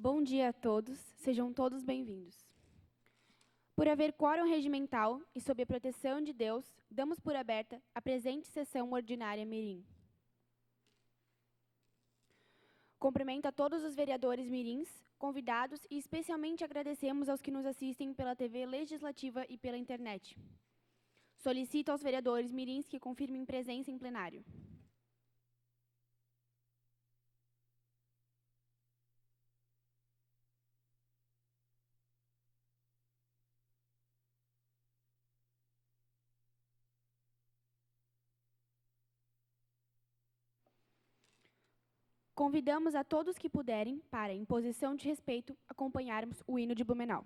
Bom dia a todos, sejam todos bem-vindos. Por haver quórum regimental e sob a proteção de Deus, damos por aberta a presente sessão ordinária mirim. Cumprimento a todos os vereadores mirins, convidados e especialmente agradecemos aos que nos assistem pela TV Legislativa e pela internet. Solicito aos vereadores mirins que confirmem presença em plenário. Convidamos a todos que puderem para, em posição de respeito, acompanharmos o hino de Blumenau.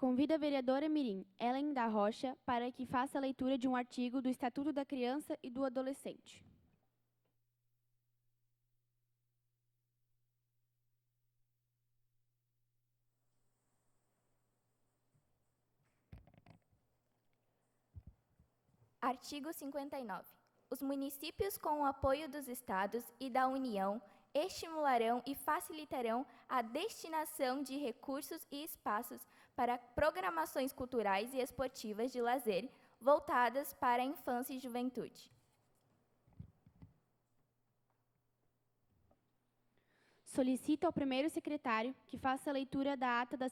Convido a vereadora mirim, Ellen da Rocha, para que faça a leitura de um artigo do Estatuto da Criança e do Adolescente. Artigo 59. Os municípios, com o apoio dos Estados e da União, estimularão e facilitarão a destinação de recursos e espaços para programações culturais e esportivas de lazer voltadas para a infância e juventude. Solicito ao primeiro secretário que faça a leitura da ata da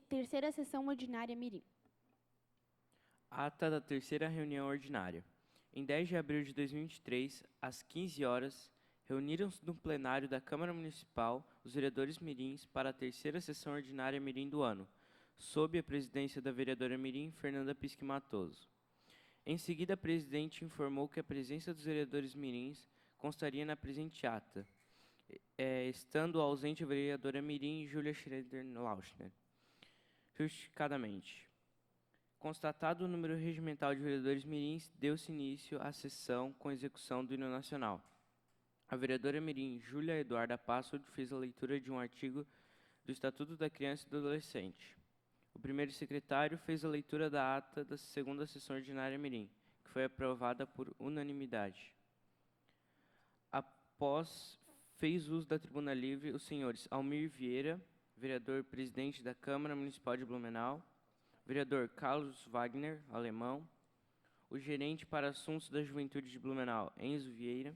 terceira sessão ordinária mirim. Ata da terceira reunião ordinária. Em 10 de abril de 2023, às 15 horas, reuniram-se no plenário da Câmara Municipal os vereadores mirins para a terceira sessão ordinária mirim do ano, sob a presidência da vereadora mirim Fernanda Pisque Matoso. Em seguida, a presidente informou que a presença dos vereadores mirins constaria na presente ata, estando ausente a vereadora mirim Júlia Schroeder-Lauschner. Justificadamente. Constatado o número regimental de vereadores mirins, deu-se início à sessão com execução do hino nacional. A vereadora mirim Júlia Eduarda Password fez a leitura de um artigo do Estatuto da Criança e do Adolescente. O primeiro secretário fez a leitura da ata da segunda sessão ordinária mirim, que foi aprovada por unanimidade. Após fez uso da tribuna livre os senhores Almir Vieira, vereador presidente da Câmara Municipal de Blumenau, vereador Carlos Wagner, alemão, o gerente para assuntos da juventude de Blumenau, Enzo Vieira,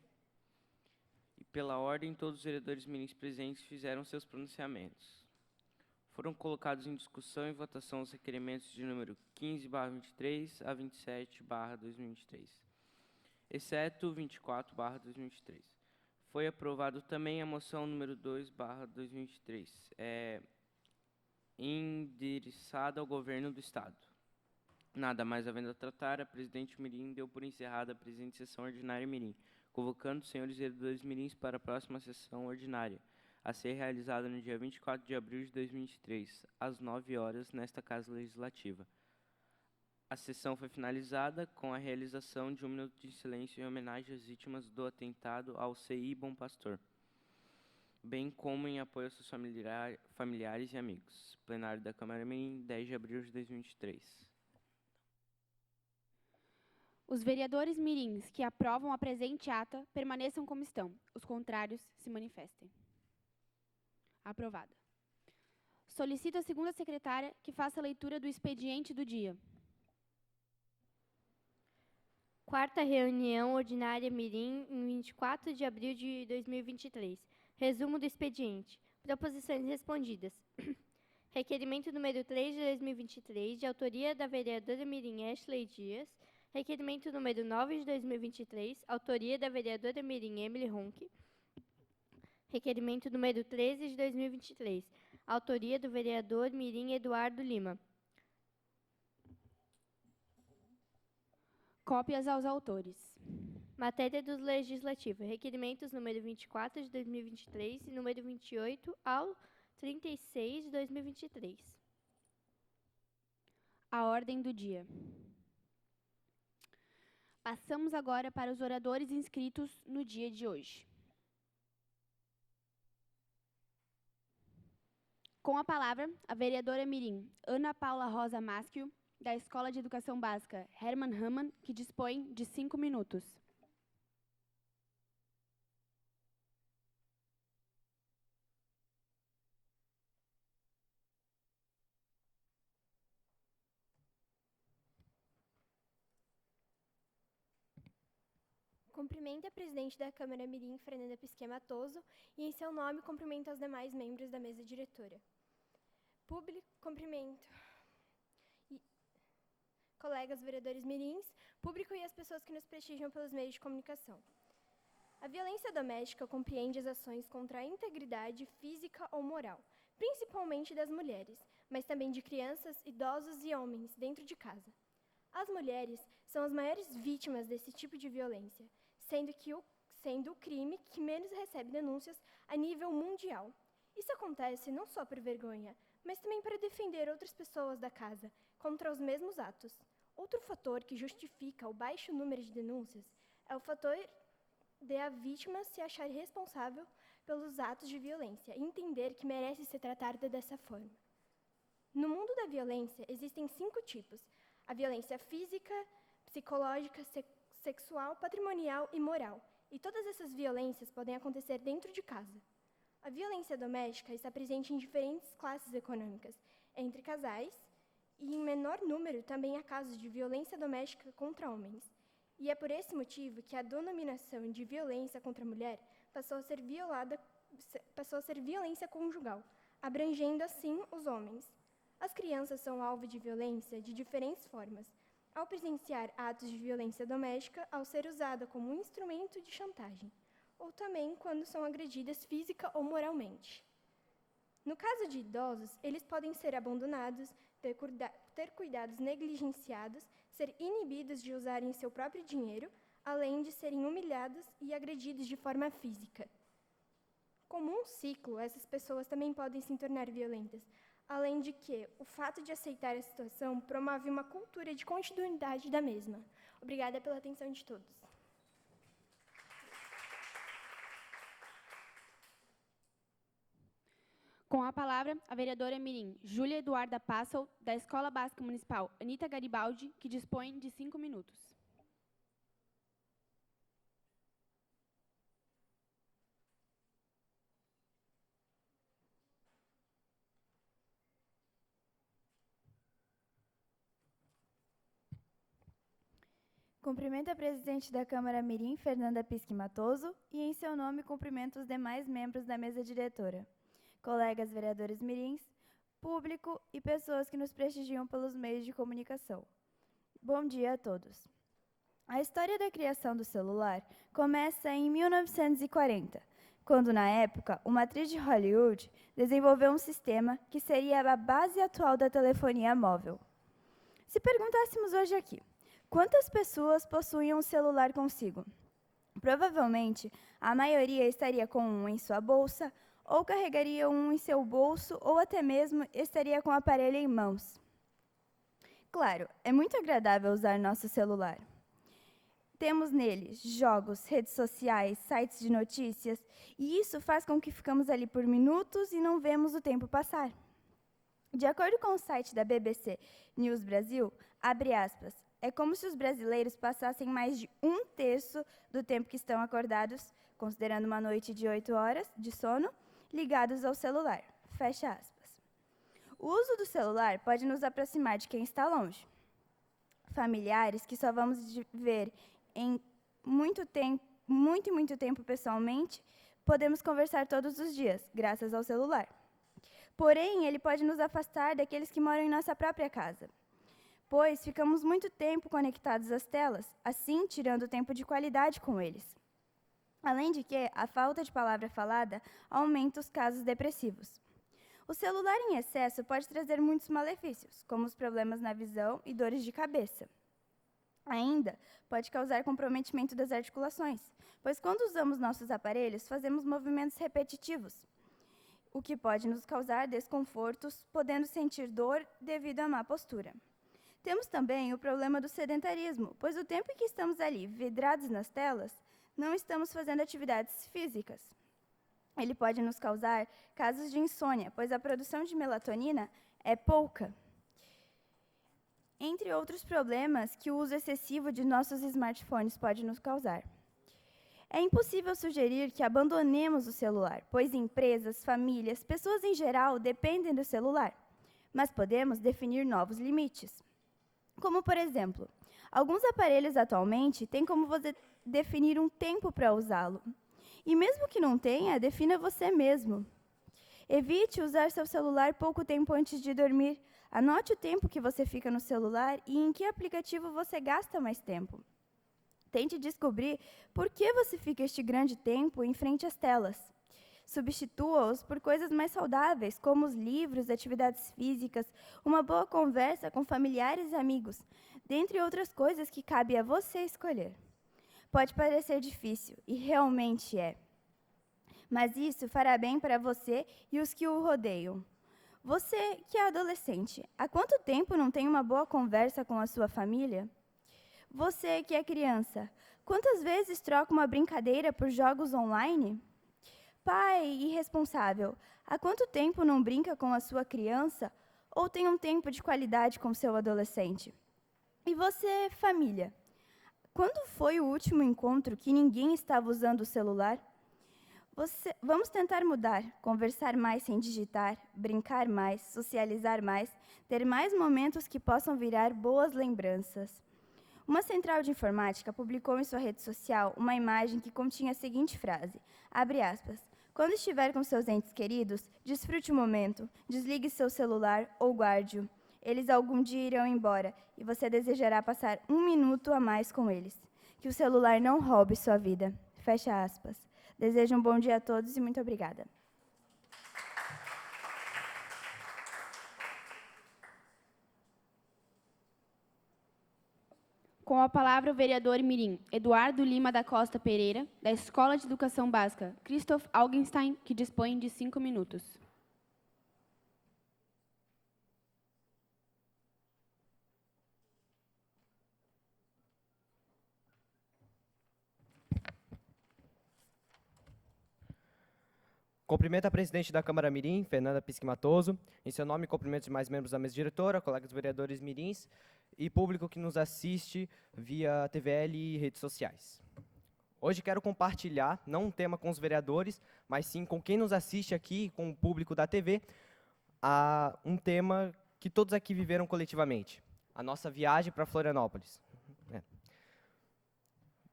e pela ordem todos os vereadores mirins presentes fizeram seus pronunciamentos. Foram colocados em discussão e votação os requerimentos de número 15/23 a 27/2023, exceto 24/2023. Foi aprovado também a moção número 2/2023, endereçada ao governo do Estado. Nada mais havendo a tratar, a presidente mirim deu por encerrada a presente sessão ordinária mirim, convocando os senhores vereadores mirins para a próxima sessão ordinária, a ser realizada no dia 24 de abril de 2023, às 9 horas, nesta Casa Legislativa. A sessão foi finalizada com a realização de 1 minuto de silêncio em homenagem às vítimas do atentado ao CI Bom Pastor, bem como em apoio aos seus familiares e amigos. Plenário da Câmara Mirim, 10 de abril de 2023. Os vereadores mirins que aprovam a presente ata permaneçam como estão. Os contrários se manifestem. Aprovada. Solicito a segunda secretária que faça a leitura do expediente do dia. Quarta reunião ordinária mirim, em 24 de abril de 2023. Resumo do expediente. Proposições respondidas. Requerimento número 3 de 2023, de autoria da vereadora mirim Ashley Dias. Requerimento número 9 de 2023, autoria da vereadora mirim Emily Ronque. Requerimento número 13 de 2023, autoria do vereador mirim Eduardo Lima. Cópias aos autores. Matéria do Legislativo. Requerimentos número 24 de 2023 e número 28 ao 36 de 2023. A ordem do dia. Passamos agora para os oradores inscritos no dia de hoje. Com a palavra, a vereadora mirim Ana Paula Rosa Maschio, da Escola de Educação Básica Hermann Hammann, que dispõe de 5 minutos. Cumprimento a presidente da Câmara Mirim, Fernanda Pisquet Matoso, e em seu nome cumprimento aos demais membros da mesa diretora. Cumprimento colegas vereadores mirins, público e as pessoas que nos prestigiam pelos meios de comunicação. A violência doméstica compreende as ações contra a integridade física ou moral, principalmente das mulheres, mas também de crianças, idosos e homens dentro de casa. As mulheres são as maiores vítimas desse tipo de violência, sendo o crime que menos recebe denúncias a nível mundial. Isso acontece não só por vergonha, mas também para defender outras pessoas da casa contra os mesmos atos. Outro fator que justifica o baixo número de denúncias é o fator de a vítima se achar responsável pelos atos de violência e entender que merece ser tratada dessa forma. No mundo da violência, existem 5 tipos: a violência física, psicológica, sexual, patrimonial e moral. E todas essas violências podem acontecer dentro de casa. A violência doméstica está presente em diferentes classes econômicas, entre casais, e em menor número também há casos de violência doméstica contra homens. E é por esse motivo que a denominação de violência contra a mulher passou a ser violência conjugal, abrangendo assim os homens. As crianças são alvo de violência de diferentes formas, ao presenciar atos de violência doméstica, ao ser usada como um instrumento de chantagem, ou também quando são agredidas física ou moralmente. No caso de idosos, eles podem ser abandonados, ter cuidados negligenciados, ser inibidos de usarem seu próprio dinheiro, além de serem humilhados e agredidos de forma física. Como um ciclo, essas pessoas também podem se tornar violentas, além de que o fato de aceitar a situação promove uma cultura de continuidade da mesma. Obrigada pela atenção de todos. Com a palavra, a vereadora mirim Júlia Eduarda Passel, da Escola Básica Municipal Anita Garibaldi, que dispõe de 5 minutos. Cumprimento a presidente da Câmara Mirim, Fernanda Pisque Matoso, e em seu nome cumprimento os demais membros da mesa diretora, colegas vereadores mirins, público e pessoas que nos prestigiam pelos meios de comunicação. Bom dia a todos. A história da criação do celular começa em 1940, quando, na época, uma atriz de Hollywood desenvolveu um sistema que seria a base atual da telefonia móvel. Se perguntássemos hoje aqui, quantas pessoas possuem um celular consigo? Provavelmente, a maioria estaria com um em sua bolsa, ou carregaria um em seu bolso, ou até mesmo estaria com o aparelho em mãos. Claro, é muito agradável usar nosso celular. Temos nele jogos, redes sociais, sites de notícias, e isso faz com que ficamos ali por minutos e não vemos o tempo passar. De acordo com o site da BBC News Brasil, abre aspas, é como se os brasileiros passassem mais de 1/3 do tempo que estão acordados, considerando uma noite de 8 horas de sono, ligados ao celular. Fecha aspas. O uso do celular pode nos aproximar de quem está longe. Familiares que só vamos ver em muito tempo pessoalmente, podemos conversar todos os dias, graças ao celular. Porém, ele pode nos afastar daqueles que moram em nossa própria casa, pois ficamos muito tempo conectados às telas, assim tirando tempo de qualidade com eles. Além de que, a falta de palavra falada aumenta os casos depressivos. O celular em excesso pode trazer muitos malefícios, como os problemas na visão e dores de cabeça. Ainda pode causar comprometimento das articulações, pois quando usamos nossos aparelhos, fazemos movimentos repetitivos, o que pode nos causar desconfortos, podendo sentir dor devido à má postura. Temos também o problema do sedentarismo, pois o tempo em que estamos ali, vidrados nas telas, não estamos fazendo atividades físicas. Ele pode nos causar casos de insônia, pois a produção de melatonina é pouca. Entre outros problemas que o uso excessivo de nossos smartphones pode nos causar. É impossível sugerir que abandonemos o celular, pois empresas, famílias, pessoas em geral dependem do celular, mas podemos definir novos limites. Como, por exemplo, alguns aparelhos atualmente têm como você definir um tempo para usá-lo. E mesmo que não tenha, defina você mesmo. Evite usar seu celular pouco tempo antes de dormir. Anote o tempo que você fica no celular e em que aplicativo você gasta mais tempo. Tente descobrir por que você fica este grande tempo em frente às telas. Substitua-os por coisas mais saudáveis, como os livros, atividades físicas, uma boa conversa com familiares e amigos, dentre outras coisas que cabe a você escolher. Pode parecer difícil, e realmente é. Mas isso fará bem para você e os que o rodeiam. Você que é adolescente, há quanto tempo não tem uma boa conversa com a sua família? Você que é criança, quantas vezes troca uma brincadeira por jogos online? Pai irresponsável, há quanto tempo não brinca com a sua criança ou tem um tempo de qualidade com seu adolescente? E você, família, quando foi o último encontro que ninguém estava usando o celular? Vamos tentar mudar, conversar mais sem digitar, brincar mais, socializar mais, ter mais momentos que possam virar boas lembranças. Uma central de informática publicou em sua rede social uma imagem que continha a seguinte frase, abre aspas, quando estiver com seus entes queridos, desfrute o momento, desligue seu celular ou guarde-o. Eles algum dia irão embora e você desejará passar 1 minuto a mais com eles. Que o celular não roube sua vida. Fecha aspas. Desejo um bom dia a todos e muito obrigada. Com a palavra o vereador mirim Eduardo Lima da Costa Pereira, da Escola de Educação Básica Christoph Augenstein, que dispõe de 5 minutos. Cumprimento a presidente da Câmara Mirim, Fernanda Pisque Matoso. Em seu nome, cumprimento os demais membros da mesa diretora, colegas vereadores mirins e público que nos assiste via TVL e redes sociais. Hoje quero compartilhar, não um tema com os vereadores, mas sim com quem nos assiste aqui, com o público da TV, um tema que todos aqui viveram coletivamente, a nossa viagem para Florianópolis.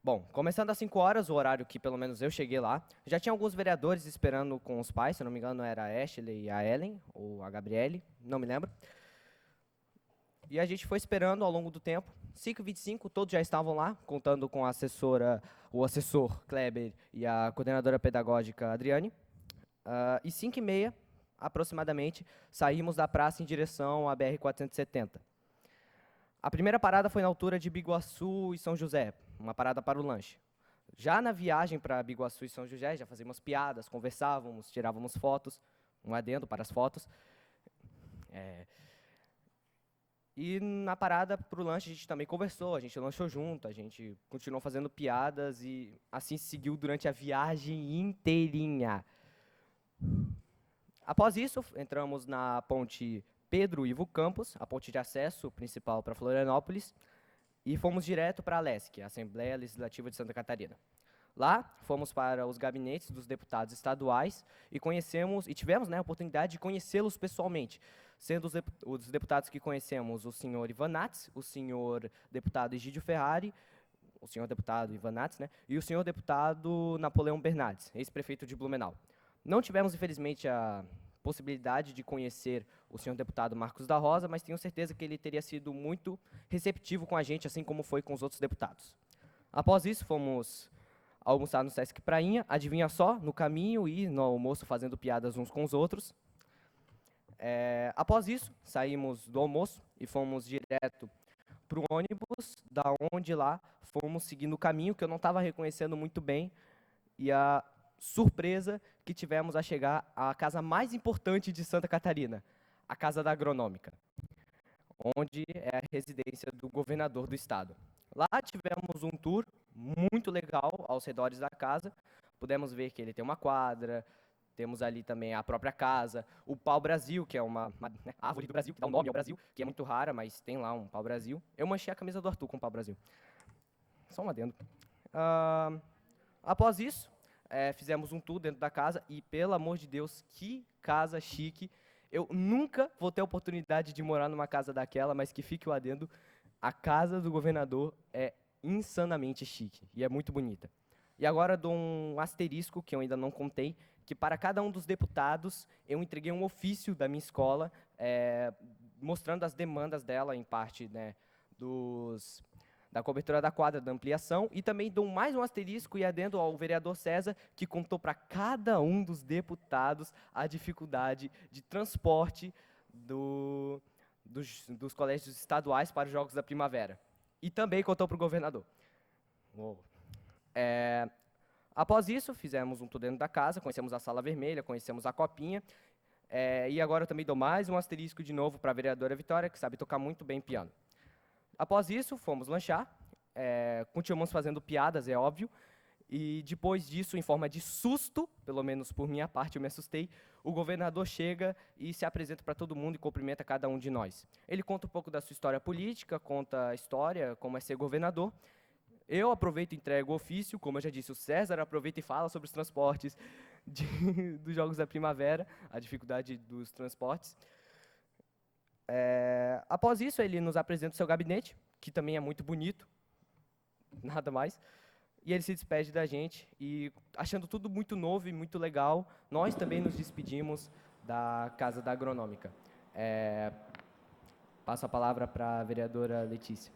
Bom, começando às 5 horas, o horário que pelo menos eu cheguei lá, já tinha alguns vereadores esperando com os pais, se eu não me engano era a Ashley e a Ellen, ou a Gabriele, não me lembro. E a gente foi esperando ao longo do tempo. 5h25, todos já estavam lá, contando com a assessora, o assessor Kleber e a coordenadora pedagógica Adriane. E 5h30, aproximadamente, saímos da praça em direção à BR-470. A primeira parada foi na altura de Biguaçu e São José, uma parada para o lanche. Já na viagem para Biguaçu e São José, já fazíamos piadas, conversávamos, tirávamos fotos, um adendo para as fotos. E na parada para o lanche a gente também conversou, a gente lanchou junto, a gente continuou fazendo piadas e assim seguiu durante a viagem inteirinha. Após isso, entramos na ponte Pedro Ivo Campos, a ponte de acesso principal para Florianópolis, e fomos direto para a ALESC, a Assembleia Legislativa de Santa Catarina. Lá, fomos para os gabinetes dos deputados estaduais e tivemos a oportunidade de conhecê-los pessoalmente, sendo os deputados que conhecemos o senhor Ivan Nats, o senhor deputado Egídio Ferrari, o senhor deputado Ivan Nats, e o senhor deputado Napoleão Bernardes, ex-prefeito de Blumenau. Não tivemos, infelizmente, a possibilidade de conhecer o senhor deputado Marcos da Rosa, mas tenho certeza que ele teria sido muito receptivo com a gente, assim como foi com os outros deputados. Após isso, fomos almoçar no Sesc Prainha, adivinha só, no caminho e no almoço fazendo piadas uns com os outros. Após isso, saímos do almoço e fomos direto para o ônibus, da onde lá fomos seguindo o caminho que eu não estava reconhecendo muito bem, e a surpresa que tivemos a chegar à casa mais importante de Santa Catarina, a Casa da Agronômica, onde é a residência do governador do estado. Lá tivemos um tour muito legal aos redores da casa, pudemos ver que ele tem uma quadra, temos ali também a própria casa, o pau-brasil, que é uma árvore do Brasil, que dá o nome ao Brasil, que é muito rara, mas tem lá um pau-brasil. Eu manchei a camisa do Arthur com o pau-brasil. Só um adendo. Após isso, fizemos um tour dentro da casa e, pelo amor de Deus, que casa chique. Eu nunca vou ter a oportunidade de morar numa casa daquela, mas que fique o adendo, a casa do governador é insanamente chique e é muito bonita. E agora dou um asterisco, que eu ainda não contei, que para cada um dos deputados eu entreguei um ofício da minha escola, mostrando as demandas dela em parte da cobertura da quadra, da ampliação, e também dou mais um asterisco e adendo ao vereador César, que contou para cada um dos deputados a dificuldade de transporte dos colégios estaduais para os Jogos da Primavera. E também contou para o governador. Após isso, fizemos um tour dentro da casa, conhecemos a Sala Vermelha, conhecemos a Copinha, e agora eu também dou mais um asterisco de novo para a vereadora Vitória, que sabe tocar muito bem piano. Após isso, fomos lanchar, continuamos fazendo piadas, é óbvio, e depois disso, em forma de susto, pelo menos por minha parte eu me assustei, o governador chega e se apresenta para todo mundo e cumprimenta cada um de nós. Ele conta um pouco da sua história política, conta a história, como é ser governador. Eu aproveito e entrego o ofício, como eu já disse, o César aproveita e fala sobre os transportes dos Jogos da Primavera, a dificuldade dos transportes. Após isso, ele nos apresenta o seu gabinete, que também é muito bonito, nada mais, e ele se despede da gente, e achando tudo muito novo e muito legal, nós também nos despedimos da Casa da Agronômica. Passo a palavra para a vereadora Letícia.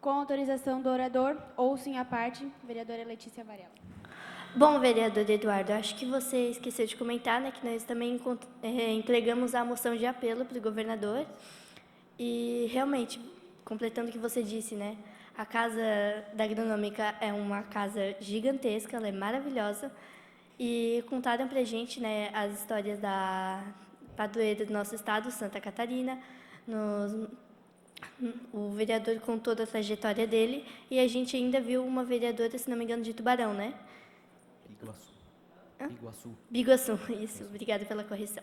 Com autorização do orador, ouçam à parte, vereadora Letícia Varela. Bom, vereador Eduardo, acho que você esqueceu de comentar, que nós também entregamos a moção de apelo para o governador. E, realmente, completando o que você disse, a Casa da Agronômica é uma casa gigantesca, ela é maravilhosa. E contaram para a gente as histórias da padroeira do nosso estado, Santa Catarina. O vereador contou da trajetória dele e a gente ainda viu uma vereadora, se não me engano, de Tubarão, Biguaçu, isso. Obrigada pela correção.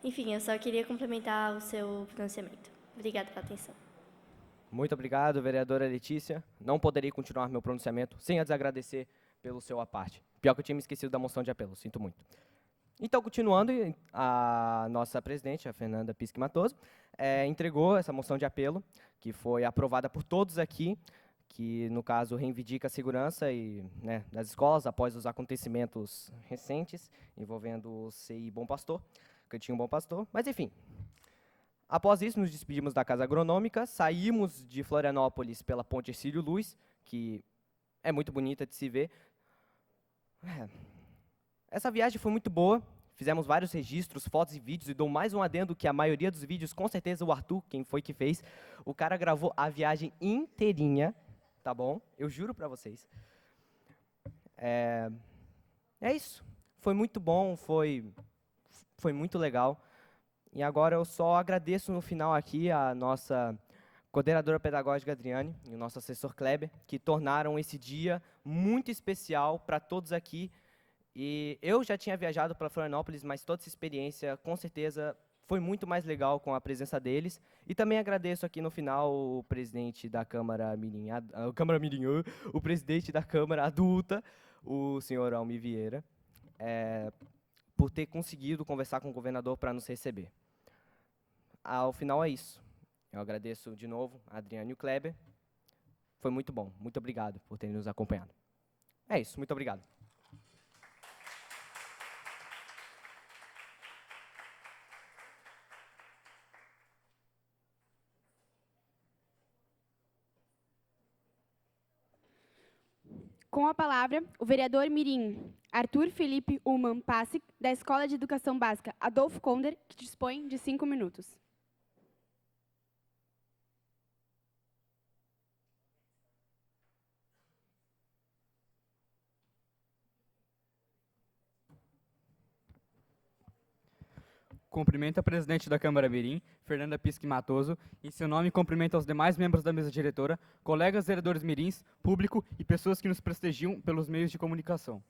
Enfim, eu só queria complementar o seu pronunciamento. Obrigada pela atenção. Muito obrigado, vereadora Letícia. Não poderia continuar meu pronunciamento sem a desagradecer pelo seu aparte. Pior que eu tinha me esquecido da moção de apelo, sinto muito. Então, continuando, a nossa presidente, a Fernanda Pisque Matoso, entregou essa moção de apelo, que foi aprovada por todos aqui, que, no caso, reivindica a segurança das escolas após os acontecimentos recentes envolvendo o CI Bom Pastor, Cantinho Bom Pastor. Mas, enfim, após isso, nos despedimos da Casa Agronômica, saímos de Florianópolis pela Ponte Hercílio Luz, que é muito bonita de se ver. Essa viagem foi muito boa, fizemos vários registros, fotos e vídeos, e dou mais um adendo que a maioria dos vídeos, com certeza o Arthur, quem foi que fez, o cara gravou a viagem inteirinha, tá bom? Eu juro pra vocês. É isso. Foi muito bom, foi muito legal. E agora eu só agradeço no final aqui a nossa coordenadora pedagógica Adriane e o nosso assessor Kleber, que tornaram esse dia muito especial para todos aqui. E eu já tinha viajado para Florianópolis, mas toda essa experiência, com certeza, foi muito mais legal com a presença deles. E também agradeço aqui no final o presidente da Câmara Mirim, o presidente da Câmara Adulta, o senhor Almir Vieira, por ter conseguido conversar com o governador para nos receber. Ao final é isso. Eu agradeço de novo a Adriane e o Kleber. Foi muito bom. Muito obrigado por terem nos acompanhado. É isso. Muito obrigado. Com a palavra, o vereador mirim Arthur Felipe Uman Passic, da Escola de Educação Básica Adolfo Konder, que dispõe de 5 minutos. Cumprimento a presidente da Câmara Mirim, Fernanda Pisque Matoso, em seu nome cumprimento aos demais membros da mesa diretora, colegas vereadores mirins, público e pessoas que nos prestigiam pelos meios de comunicação.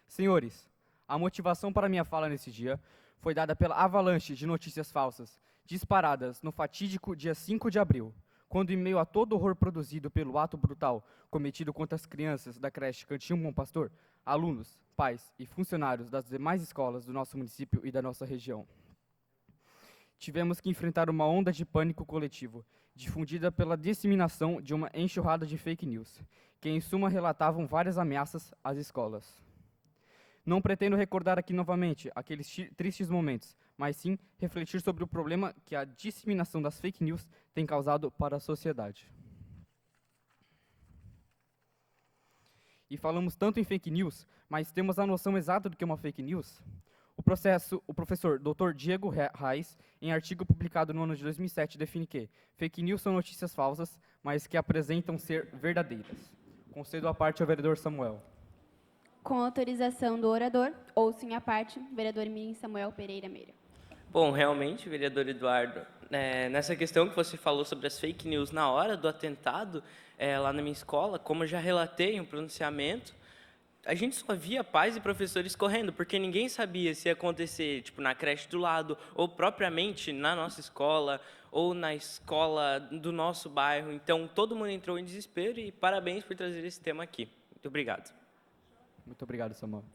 Senhores, a motivação para minha fala nesse dia foi dada pela avalanche de notícias falsas, disparadas no fatídico dia 5 de abril, quando, em meio a todo o horror produzido pelo ato brutal cometido contra as crianças da creche Cantinho Bom Pastor, alunos, pais e funcionários das demais escolas do nosso município e da nossa região, tivemos que enfrentar uma onda de pânico coletivo, difundida pela disseminação de uma enxurrada de fake news, que em suma relatavam várias ameaças às escolas. Não pretendo recordar aqui novamente aqueles tristes momentos, mas sim refletir sobre o problema que a disseminação das fake news tem causado para a sociedade. E falamos tanto em fake news, mas temos a noção exata do que é uma fake news? O professor Dr. Diego Reis, em artigo publicado no ano de 2007, define que fake news são notícias falsas, mas que apresentam ser verdadeiras. Concedo a parte ao vereador Samuel. Com autorização do orador, ouço a parte, vereador mirim Samuel Pereira Meira. Bom, realmente, vereador Eduardo, nessa questão que você falou sobre as fake news na hora do atentado, lá na minha escola, como eu já relatei em um pronunciamento, a gente só via pais e professores correndo, porque ninguém sabia se ia acontecer na creche do lado, ou propriamente na nossa escola, ou na escola do nosso bairro. Então, todo mundo entrou em desespero e parabéns por trazer esse tema aqui. Muito obrigado. Muito obrigado, Samuel.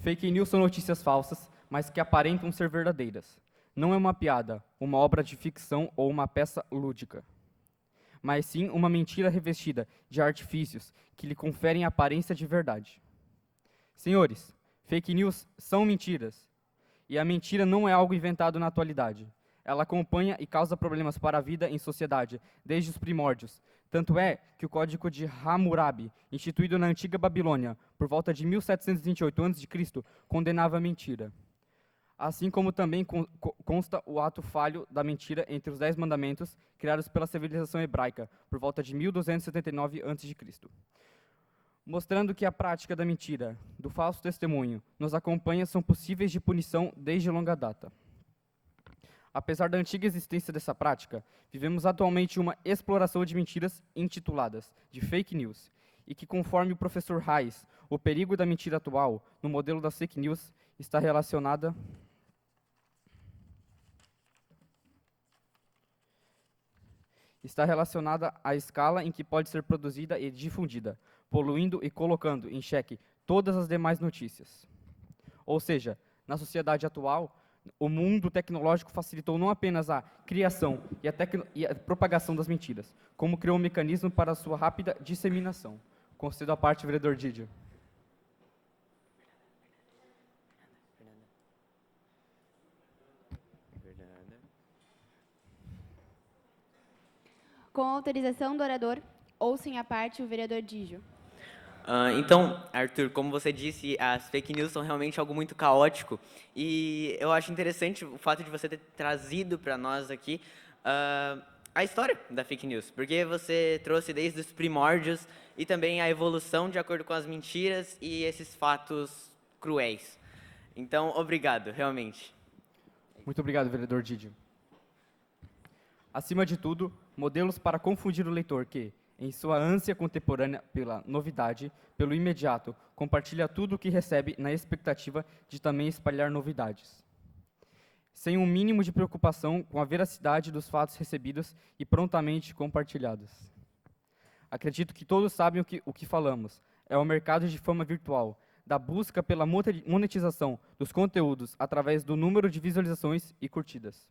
Fake news são notícias falsas, mas que aparentam ser verdadeiras. Não é uma piada, uma obra de ficção ou uma peça lúdica, mas sim uma mentira revestida de artifícios que lhe conferem aparência de verdade. Senhores, fake news são mentiras, e a mentira não é algo inventado na atualidade. Ela acompanha e causa problemas para a vida em sociedade, desde os primórdios. Tanto é que o Código de Hammurabi, instituído na antiga Babilônia, por volta de 1728 a.C., condenava a mentira. Assim como também consta o ato falho da mentira entre os 10 mandamentos, criados pela civilização hebraica, por volta de 1279 a.C., mostrando que a prática da mentira, do falso testemunho, nos acompanha são possíveis de punição desde longa data. Apesar da antiga existência dessa prática, vivemos atualmente uma exploração de mentiras intituladas de fake news, e que, conforme o professor Reis, o perigo da mentira atual, no modelo das fake news, está relacionada à escala em que pode ser produzida e difundida, poluindo e colocando em xeque todas as demais notícias. Ou seja, na sociedade atual, O mundo tecnológico facilitou não apenas a criação e a propagação das mentiras, como criou um mecanismo para a sua rápida disseminação. Concedo a parte, vereador Didio. Com autorização do orador, ouçam à parte o vereador Dígio. Então, Arthur, como você disse, as fake news são realmente algo muito caótico e eu acho interessante o fato de você ter trazido para nós aqui a história da fake news, porque você trouxe desde os primórdios e também a evolução de acordo com as mentiras e esses fatos cruéis. Então, obrigado, realmente. Muito obrigado, vereador Didio. Acima de tudo, modelos para confundir o leitor que, em sua ânsia contemporânea pela novidade, pelo imediato, compartilha tudo o que recebe na expectativa de também espalhar novidades. Sem um mínimo de preocupação com a veracidade dos fatos recebidos e prontamente compartilhados. Acredito que todos sabem o que falamos. É o mercado de fama virtual, da busca pela monetização dos conteúdos através do número de visualizações e curtidas.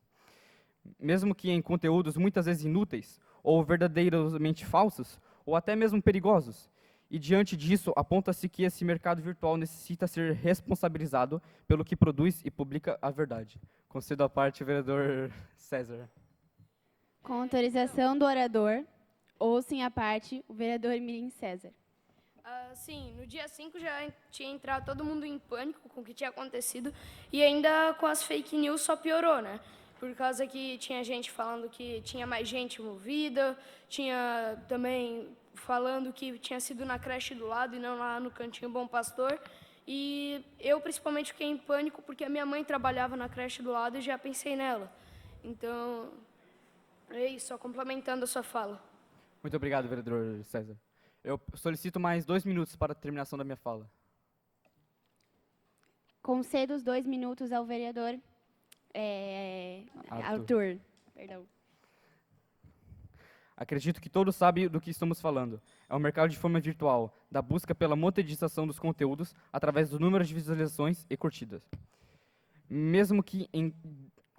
Mesmo que em conteúdos muitas vezes inúteis, ou verdadeiramente falsos, ou até mesmo perigosos. E diante disso, aponta-se que esse mercado virtual necessita ser responsabilizado pelo que produz e publica a verdade. Concedo a parte, vereador César. Com autorização do orador, ouçam à parte o vereador Mirim César. Sim, no dia 5 já tinha entrado todo mundo em pânico com o que tinha acontecido e ainda com as fake news só piorou, né? Por causa que tinha gente falando que tinha mais gente envolvida, tinha também falando que tinha sido na creche do lado e não lá no Cantinho Bom Pastor. E eu, principalmente, fiquei em pânico porque a minha mãe trabalhava na creche do lado e já pensei nela. Então, é isso, só complementando a sua fala. Muito obrigado, vereador César. Eu solicito mais 2 minutos para a terminação da minha fala. Concedo os 2 minutos ao vereador Arthur. Perdão. Acredito que todos sabem do que estamos falando. É o mercado de fama virtual, da busca pela monetização dos conteúdos através do número de visualizações e curtidas. Mesmo que em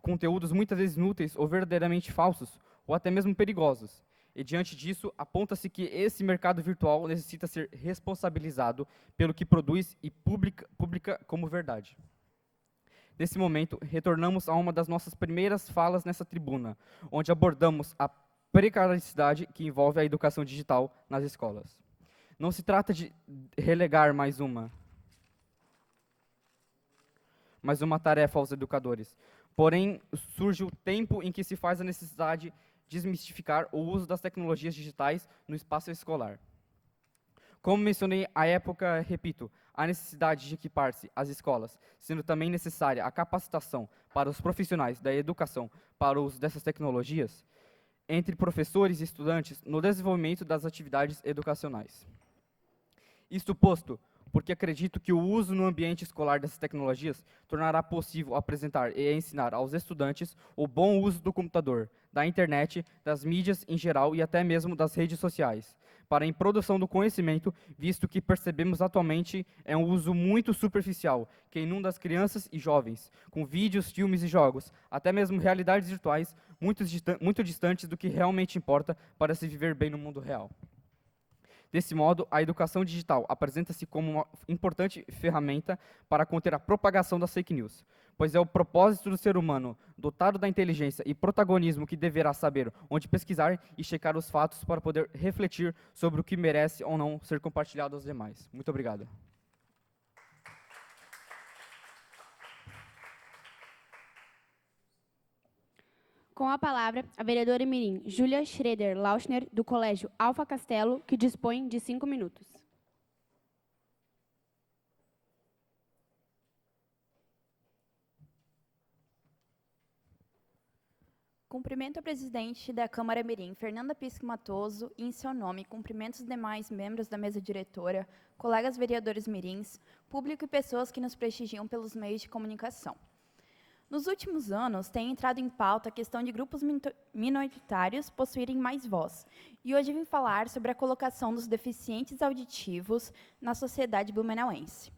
conteúdos muitas vezes inúteis ou verdadeiramente falsos, ou até mesmo perigosos. E diante disso, aponta-se que esse mercado virtual necessita ser responsabilizado pelo que produz e publica como verdade. Nesse momento, retornamos a uma das nossas primeiras falas nessa tribuna, onde abordamos a precariedade que envolve a educação digital nas escolas. Não se trata de relegar mais uma tarefa aos educadores. Porém, surge o tempo em que se faz a necessidade de desmistificar o uso das tecnologias digitais no espaço escolar. Como mencionei à época, repito, a necessidade de equipar-se às escolas, sendo também necessária a capacitação para os profissionais da educação para o uso dessas tecnologias, entre professores e estudantes no desenvolvimento das atividades educacionais. Isto posto, porque acredito que o uso no ambiente escolar dessas tecnologias tornará possível apresentar e ensinar aos estudantes o bom uso do computador, da internet, das mídias em geral e até mesmo das redes sociais, para a produção do conhecimento, visto que percebemos atualmente é um uso muito superficial, que inunda as crianças e jovens, com vídeos, filmes e jogos, até mesmo realidades virtuais muito distantes do que realmente importa para se viver bem no mundo real. Desse modo, a educação digital apresenta-se como uma importante ferramenta para conter a propagação das fake news, pois é o propósito do ser humano, dotado da inteligência e protagonismo, que deverá saber onde pesquisar e checar os fatos para poder refletir sobre o que merece ou não ser compartilhado aos demais. Muito obrigado. Com a palavra, a vereadora mirim Júlia Schroeder Lauschner, do Colégio Alfa Castelo, que dispõe de 5 minutos. Cumprimento a presidente da Câmara Mirim, Fernanda Pisco Matoso, e em seu nome, cumprimento os demais membros da mesa diretora, colegas vereadores mirins, público e pessoas que nos prestigiam pelos meios de comunicação. Nos últimos anos, tem entrado em pauta a questão de grupos minoritários possuírem mais voz, e hoje vim falar sobre a colocação dos deficientes auditivos na sociedade blumenauense.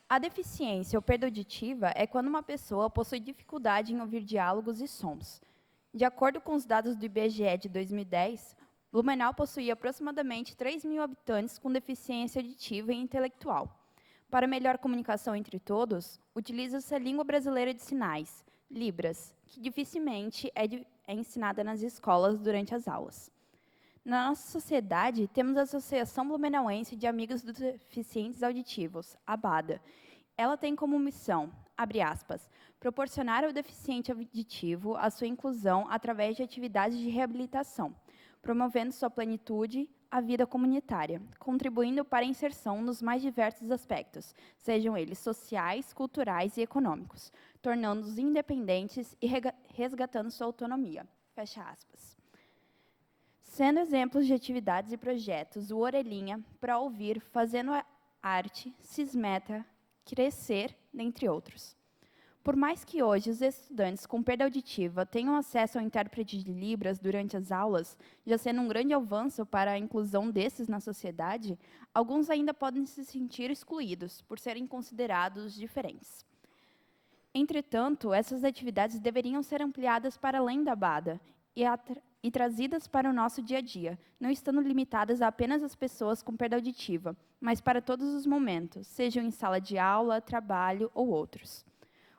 A deficiência ou perda auditiva é quando uma pessoa possui dificuldade em ouvir diálogos e sons. De acordo com os dados do IBGE de 2010, Blumenau possuía aproximadamente 3.000 habitantes com deficiência auditiva e intelectual. Para melhor comunicação entre todos, utiliza-se a língua brasileira de sinais, Libras, que dificilmente é ensinada nas escolas durante as aulas. Na nossa sociedade, temos a Associação Blumenauense de Amigos dos Deficientes Auditivos, ABADA. Ela tem como missão, abre aspas, proporcionar ao deficiente auditivo a sua inclusão através de atividades de reabilitação, promovendo sua plenitude à vida comunitária, contribuindo para a inserção nos mais diversos aspectos, sejam eles sociais, culturais e econômicos, tornando-os independentes e resgatando sua autonomia. Fecha aspas. Sendo exemplos de atividades e projetos, o Orelhinha, Pra Ouvir, Fazendo Arte, Cismeta, Crescer, dentre outros. Por mais que hoje os estudantes com perda auditiva tenham acesso ao intérprete de Libras durante as aulas, já sendo um grande avanço para a inclusão desses na sociedade, alguns ainda podem se sentir excluídos por serem considerados diferentes. Entretanto, essas atividades deveriam ser ampliadas para além da BADA e trazidas para o nosso dia a dia, não estando limitadas a apenas as pessoas com perda auditiva, mas para todos os momentos, sejam em sala de aula, trabalho ou outros.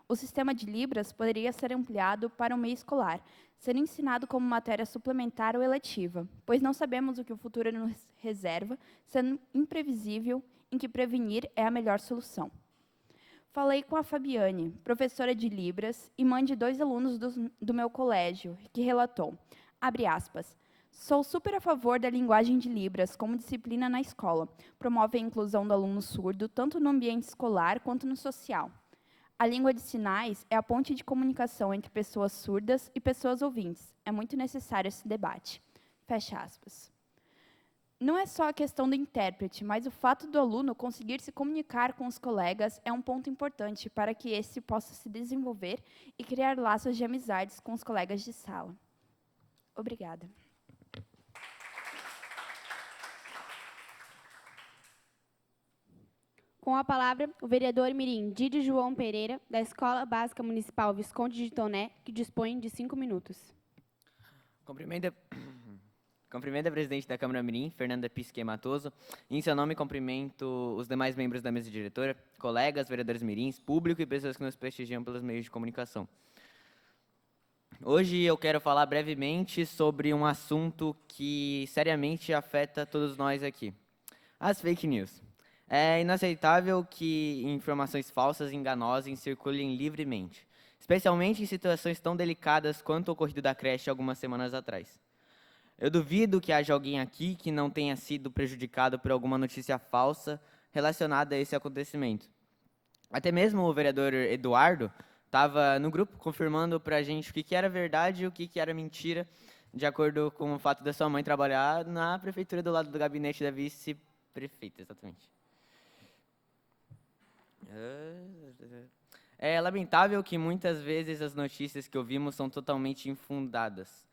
O sistema de Libras poderia ser ampliado para o meio escolar, sendo ensinado como matéria suplementar ou eletiva, pois não sabemos o que o futuro nos reserva, sendo imprevisível em que prevenir é a melhor solução. Falei com a Fabiane, professora de Libras, e mãe de 2 alunos do meu colégio, que relatou, abre aspas, sou super a favor da linguagem de Libras como disciplina na escola. Promove a inclusão do aluno surdo, tanto no ambiente escolar quanto no social. A língua de sinais é a ponte de comunicação entre pessoas surdas e pessoas ouvintes. É muito necessário esse debate. Fecha aspas. Não é só a questão do intérprete, mas o fato do aluno conseguir se comunicar com os colegas é um ponto importante para que esse possa se desenvolver e criar laços de amizades com os colegas de sala. Obrigada. Com a palavra, o vereador mirim Didi João Pereira, da Escola Básica Municipal Visconde de Toné, que dispõe de 5 minutos. Cumprimento a presidente da Câmara Mirim, Fernanda Pisque Matoso. Em seu nome, cumprimento os demais membros da mesa diretora, colegas, vereadores mirins, público e pessoas que nos prestigiam pelos meios de comunicação. Hoje eu quero falar brevemente sobre um assunto que seriamente afeta todos nós aqui. As fake news. É inaceitável que informações falsas e enganosas circulem livremente, especialmente em situações tão delicadas quanto o ocorrido da creche algumas semanas atrás. Eu duvido que haja alguém aqui que não tenha sido prejudicado por alguma notícia falsa relacionada a esse acontecimento. Até mesmo o vereador Eduardo estava no grupo confirmando para a gente o que era verdade e o que era mentira, de acordo com o fato da sua mãe trabalhar na prefeitura do lado do gabinete da vice-prefeita, exatamente. É lamentável que muitas vezes as notícias que ouvimos são totalmente infundadas,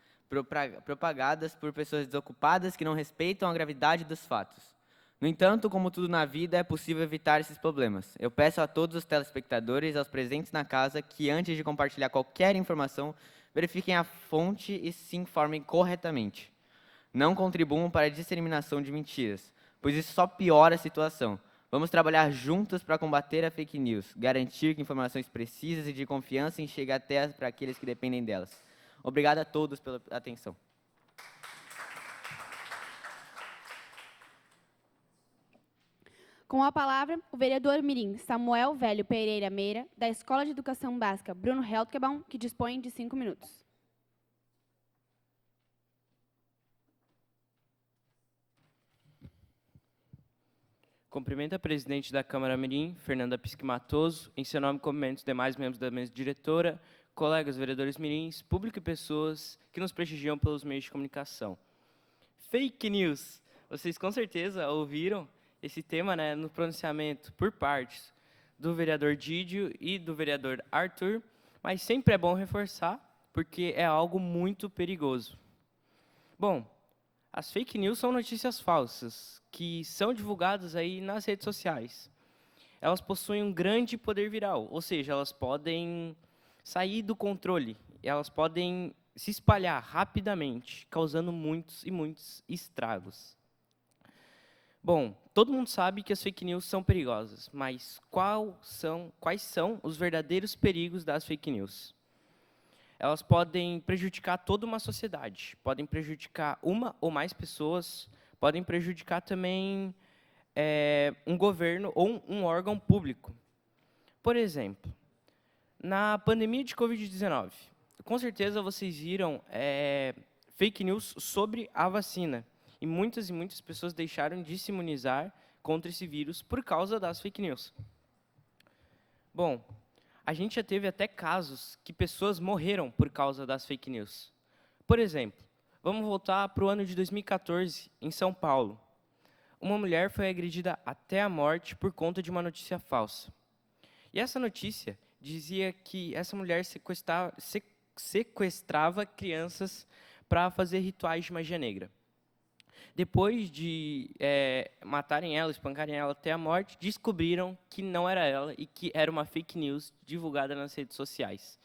propagadas por pessoas desocupadas que não respeitam a gravidade dos fatos. No entanto, como tudo na vida, é possível evitar esses problemas. Eu peço a todos os telespectadores, aos presentes na casa, que antes de compartilhar qualquer informação, verifiquem a fonte e se informem corretamente. Não contribuam para a disseminação de mentiras, pois isso só piora a situação. Vamos trabalhar juntos para combater a fake news, garantir que informações precisas e de confiança cheguem até para aqueles que dependem delas. Obrigado a todos pela atenção. Com a palavra, o vereador mirim Samuel Velho Pereira Meira, da Escola de Educação Básica Bruno Heltkebaum, que dispõe de 5 minutos. Cumprimento a presidente da Câmara Mirim, Fernanda Pisque Matoso. Em seu nome, cumprimento os demais membros da mesa diretora, colegas vereadores mirins, público e pessoas que nos prestigiam pelos meios de comunicação. Fake news. Vocês com certeza ouviram esse tema, né, no pronunciamento por partes do vereador Didio e do vereador Arthur, mas sempre é bom reforçar, porque é algo muito perigoso. Bom, as fake news são notícias falsas, que são divulgadas aí nas redes sociais. elas possuem um grande poder viral, ou seja, elas podem sair do controle, elas podem se espalhar rapidamente, causando muitos e muitos estragos. Bom, todo mundo sabe que as fake news são perigosas, mas quais são os verdadeiros perigos das fake news? Elas podem prejudicar toda uma sociedade, podem prejudicar uma ou mais pessoas, podem prejudicar também um governo ou um órgão público. Por exemplo, na pandemia de Covid-19, com certeza vocês viram fake news sobre a vacina. E muitas pessoas deixaram de se imunizar contra esse vírus por causa das fake news. Bom, a gente já teve até casos que pessoas morreram por causa das fake news. Por exemplo, vamos voltar para o ano de 2014, em São Paulo. Uma mulher foi agredida até a morte por conta de uma notícia falsa. E essa notícia dizia que essa mulher sequestrava crianças para fazer rituais de magia negra. Depois de matarem ela, espancarem ela até a morte, descobriram que não era ela e que era uma fake news divulgada nas redes sociais.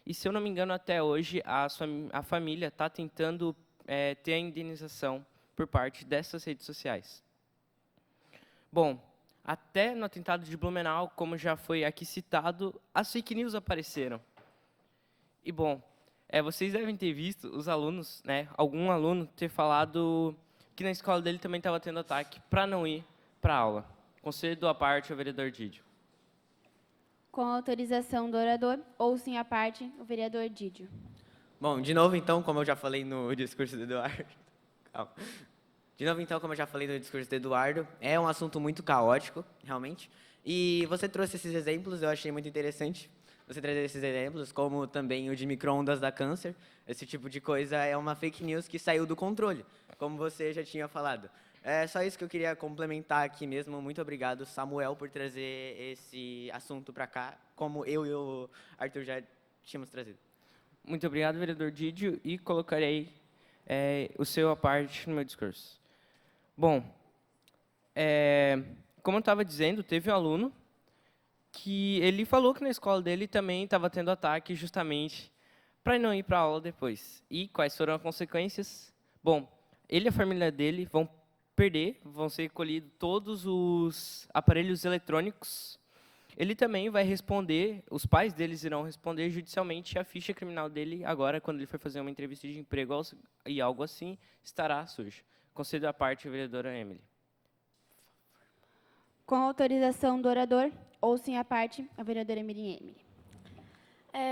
E, se eu não me engano, até hoje, a família está tentando ter a indenização por parte dessas redes sociais. Bom, até no atentado de Blumenau, como já foi aqui citado, as fake news apareceram. E, bom, vocês devem ter visto os alunos, algum aluno ter falado que na escola dele também estava tendo ataque para não ir para a aula. Concedo à parte ao vereador Didio. Com a autorização do orador, ouçam à parte o vereador Didio. Bom, de novo, então, como eu já falei no discurso do Eduardo... Calma. De novo, então, como eu já falei no discurso do Eduardo, é um assunto muito caótico, realmente. E você trouxe esses exemplos, eu achei muito interessante você trazer esses exemplos, como também o de micro-ondas dá câncer. Esse tipo de coisa é uma fake news que saiu do controle, como você já tinha falado. É só isso que eu queria complementar aqui mesmo. Muito obrigado, Samuel, por trazer esse assunto para cá, como eu e o Arthur já tínhamos trazido. Muito obrigado, vereador Didio, e colocarei o seu à parte no meu discurso. Bom, como eu estava dizendo, teve um aluno que ele falou que na escola dele também estava tendo ataque justamente para não ir para a aula depois. E quais foram as consequências? Bom, ele e a família dele vão ser recolhidos todos os aparelhos eletrônicos. Ele também vai responder, os pais deles irão responder judicialmente, a ficha criminal dele agora, quando ele for fazer uma entrevista de emprego e algo assim, estará suja. Concedo à parte a vereadora Emily. Com a autorização do orador, ouçam à parte a vereadora Mirim Emily.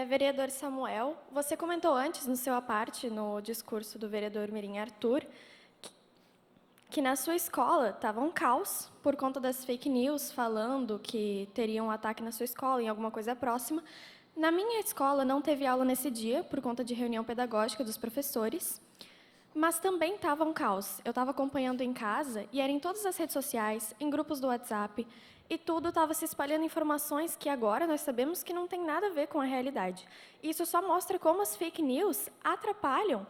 Vereador Samuel, você comentou antes, no seu à parte, no discurso do vereador Mirim Arthur, que na sua escola estava um caos por conta das fake news, falando que teria um ataque na sua escola, em alguma coisa próxima. Na minha escola não teve aula nesse dia, por conta de reunião pedagógica dos professores, mas também estava um caos. Eu estava acompanhando em casa, e era em todas as redes sociais, em grupos do WhatsApp, e tudo estava se espalhando informações que agora nós sabemos que não tem nada a ver com a realidade. Isso só mostra como as fake news atrapalham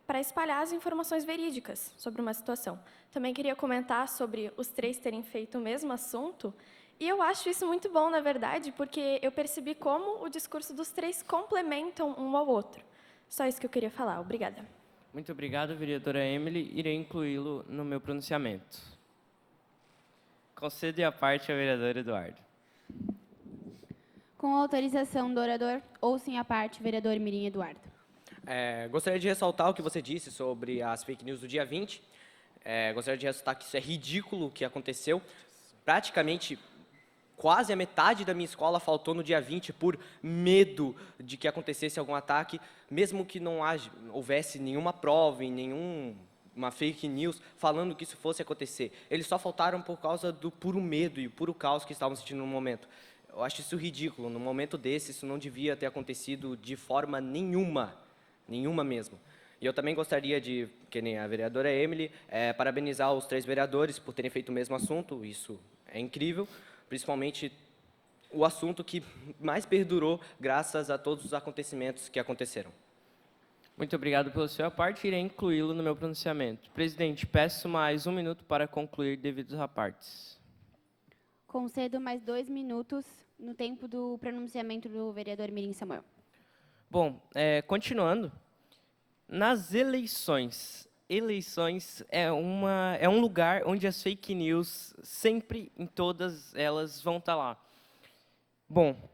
para espalhar as informações verídicas sobre uma situação. Também queria comentar sobre os três terem feito o mesmo assunto, e eu acho isso muito bom, na verdade, porque eu percebi como o discurso dos três complementam um ao outro. Só isso que eu queria falar. Obrigada. Muito obrigado, vereadora Emily. Irei incluí-lo no meu pronunciamento. Concedo à parte ao vereador Eduardo. Com a autorização do orador, ouçam à parte o vereador Mirim Eduardo. Gostaria de ressaltar o que você disse sobre as fake news do dia 20. Gostaria de ressaltar que isso é ridículo o que aconteceu. Praticamente, quase a metade da minha escola faltou no dia 20 por medo de que acontecesse algum ataque, mesmo que não houvesse nenhuma prova e nenhuma fake news falando que isso fosse acontecer. Eles só faltaram por causa do puro medo e o puro caos que estavam sentindo no momento. Eu acho isso ridículo. No momento desse, isso não devia ter acontecido de forma nenhuma mesmo. E eu também gostaria de, que nem a vereadora Emily, parabenizar os três vereadores por terem feito o mesmo assunto. Isso é incrível, principalmente o assunto que mais perdurou graças a todos os acontecimentos que aconteceram. Muito obrigado pela sua parte, irei incluí-lo no meu pronunciamento. Presidente, peço mais 1 minuto para concluir devido às partes. Concedo mais 2 minutos no tempo do pronunciamento do vereador Mirim Samuel. Bom, continuando, nas eleições é um lugar onde as fake news sempre, em todas elas, vão estar lá. Bom,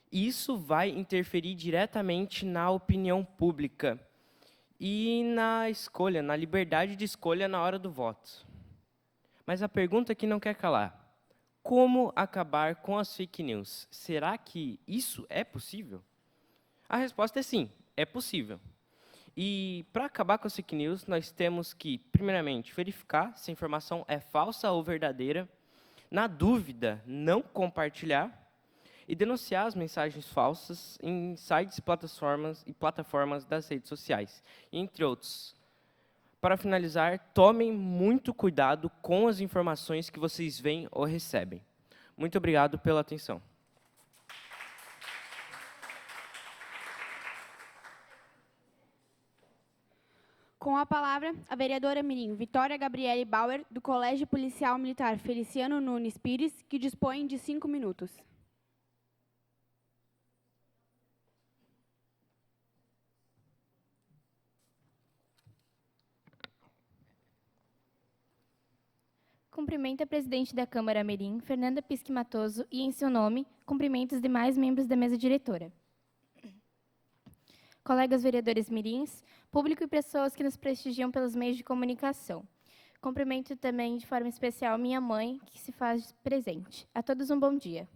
isso vai interferir diretamente na opinião pública e na escolha, na liberdade de escolha na hora do voto. Mas a pergunta que não quer calar: como acabar com as fake news? Será que isso é possível? A resposta é sim, é possível. E para acabar com as fake news, nós temos que, primeiramente, verificar se a informação é falsa ou verdadeira. Na dúvida, não compartilhar e denunciar as mensagens falsas em sites e plataformas das redes sociais, entre outros. Para finalizar, tomem muito cuidado com as informações que vocês veem ou recebem. Muito obrigado pela atenção. Com a palavra, a vereadora Mirim Vitória Gabriele Bauer, do Colégio Policial Militar Feliciano Nunes Pires, que dispõe de 5 minutos. Cumprimento a presidente da Câmara Mirim, Fernanda Pisque Matoso, e, em seu nome, cumprimento os demais membros da mesa diretora. Colegas vereadores mirins, público e pessoas que nos prestigiam pelos meios de comunicação. Cumprimento também, de forma especial, minha mãe, que se faz presente. A todos um bom dia.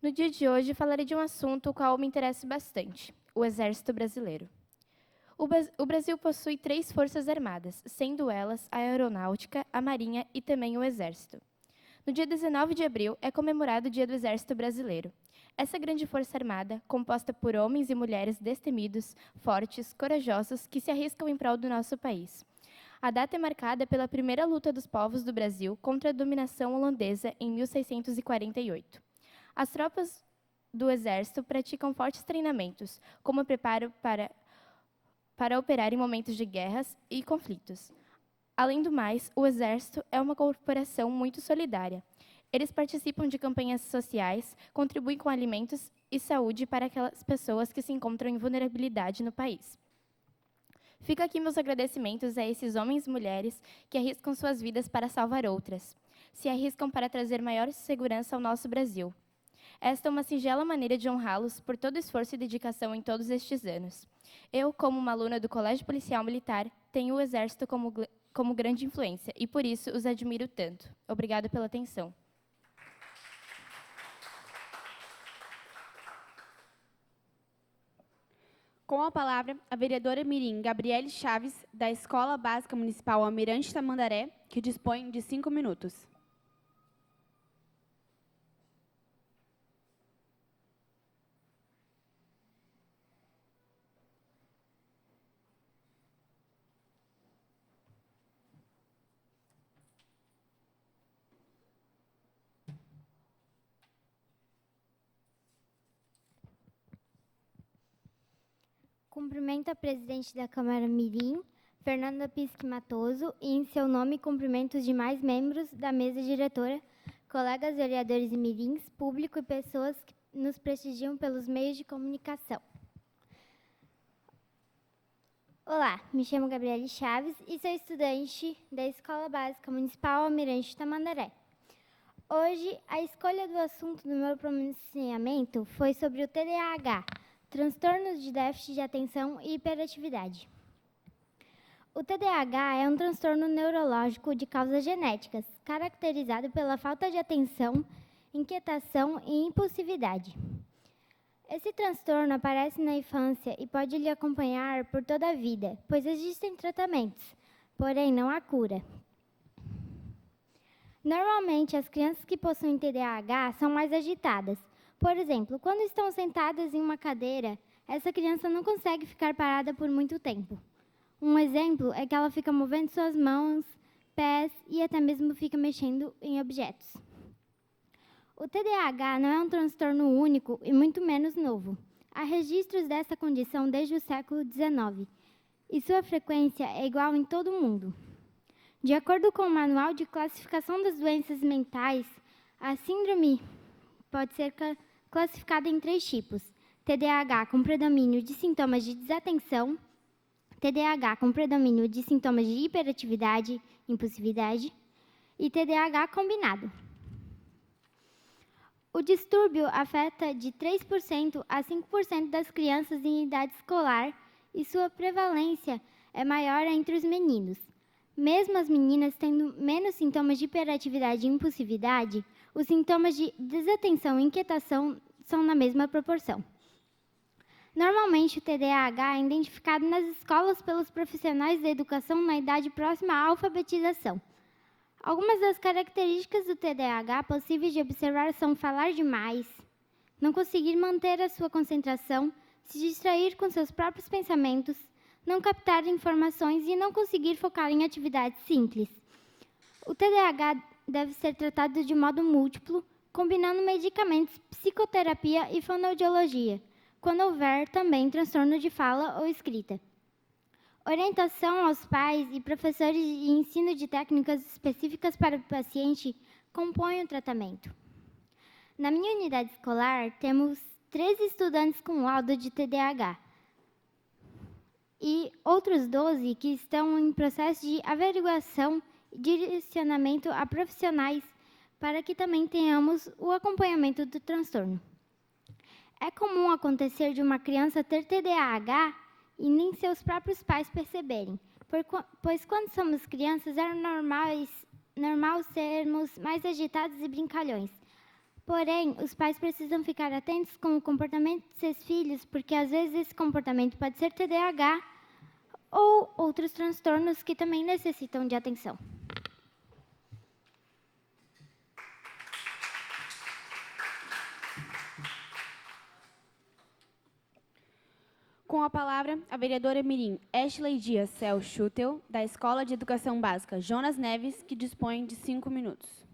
No dia de hoje, falarei de um assunto o qual me interessa bastante: o Exército Brasileiro. O Brasil possui 3 forças armadas, sendo elas a Aeronáutica, a Marinha e também o Exército. No dia 19 de abril é comemorado o Dia do Exército Brasileiro. Essa grande força armada, composta por homens e mulheres destemidos, fortes, corajosos, que se arriscam em prol do nosso país. A data é marcada pela primeira luta dos povos do Brasil contra a dominação holandesa em 1648. As tropas do Exército praticam fortes treinamentos, como preparo para operar em momentos de guerras e conflitos. Além do mais, o Exército é uma corporação muito solidária. Eles participam de campanhas sociais, contribuem com alimentos e saúde para aquelas pessoas que se encontram em vulnerabilidade no país. Fica aqui meus agradecimentos a esses homens e mulheres que arriscam suas vidas para salvar outras. Se arriscam para trazer maior segurança ao nosso Brasil. Esta é uma singela maneira de honrá-los por todo o esforço e dedicação em todos estes anos. Eu, como uma aluna do Colégio Policial Militar, tenho o Exército como grande influência e, por isso, os admiro tanto. Obrigada pela atenção. Com a palavra, a vereadora Mirim Gabriele Chaves, da Escola Básica Municipal Almirante Tamandaré, que dispõe de 5 minutos. Cumprimento a presidente da Câmara Mirim, Fernanda Pisque Matoso, e, em seu nome, cumprimento os demais membros da mesa diretora, colegas vereadores mirins, público e pessoas que nos prestigiam pelos meios de comunicação. Olá, me chamo Gabriele Chaves e sou estudante da Escola Básica Municipal Almirante Tamandaré. Hoje, a escolha do assunto do meu pronunciamento foi sobre o TDAH, transtornos de déficit de atenção e hiperatividade. O TDAH é um transtorno neurológico de causas genéticas, caracterizado pela falta de atenção, inquietação e impulsividade. Esse transtorno aparece na infância e pode lhe acompanhar por toda a vida, pois existem tratamentos, porém não há cura. Normalmente, as crianças que possuem TDAH são mais agitadas. Por exemplo, quando estão sentadas em uma cadeira, essa criança não consegue ficar parada por muito tempo. Um exemplo é que ela fica movendo suas mãos, pés e até mesmo fica mexendo em objetos. O TDAH não é um transtorno único e muito menos novo. Há registros dessa condição desde o século XIX, e sua frequência é igual em todo o mundo. De acordo com o Manual de Classificação das Doenças Mentais, a síndrome pode ser classificada em 3 tipos: TDAH com predomínio de sintomas de desatenção, TDAH com predomínio de sintomas de hiperatividade, impulsividade e TDAH combinado. O distúrbio afeta de 3% a 5% das crianças em idade escolar e sua prevalência é maior entre os meninos. Mesmo as meninas tendo menos sintomas de hiperatividade e impulsividade, os sintomas de desatenção e inquietação são na mesma proporção. Normalmente, o TDAH é identificado nas escolas pelos profissionais da educação na idade próxima à alfabetização. Algumas das características do TDAH possíveis de observar são falar demais, não conseguir manter a sua concentração, se distrair com seus próprios pensamentos, não captar informações e não conseguir focar em atividades simples. O TDAH deve ser tratado de modo múltiplo, combinando medicamentos, psicoterapia e fonoaudiologia, quando houver também transtorno de fala ou escrita. Orientação aos pais e professores de ensino de técnicas específicas para o paciente compõem o tratamento. Na minha unidade escolar, temos 13 estudantes com laudo de TDAH e outros 12 que estão em processo de averiguação e direcionamento a profissionais para que também tenhamos o acompanhamento do transtorno. É comum acontecer de uma criança ter TDAH e nem seus próprios pais perceberem, pois quando somos crianças é normal sermos mais agitados e brincalhões. Porém, os pais precisam ficar atentos com o comportamento de seus filhos, porque às vezes esse comportamento pode ser TDAH ou outros transtornos que também necessitam de atenção. Com a palavra, a vereadora mirim Ashley Dias Cel Schutel, da Escola de Educação Básica Jonas Neves, que dispõe de 5 minutos.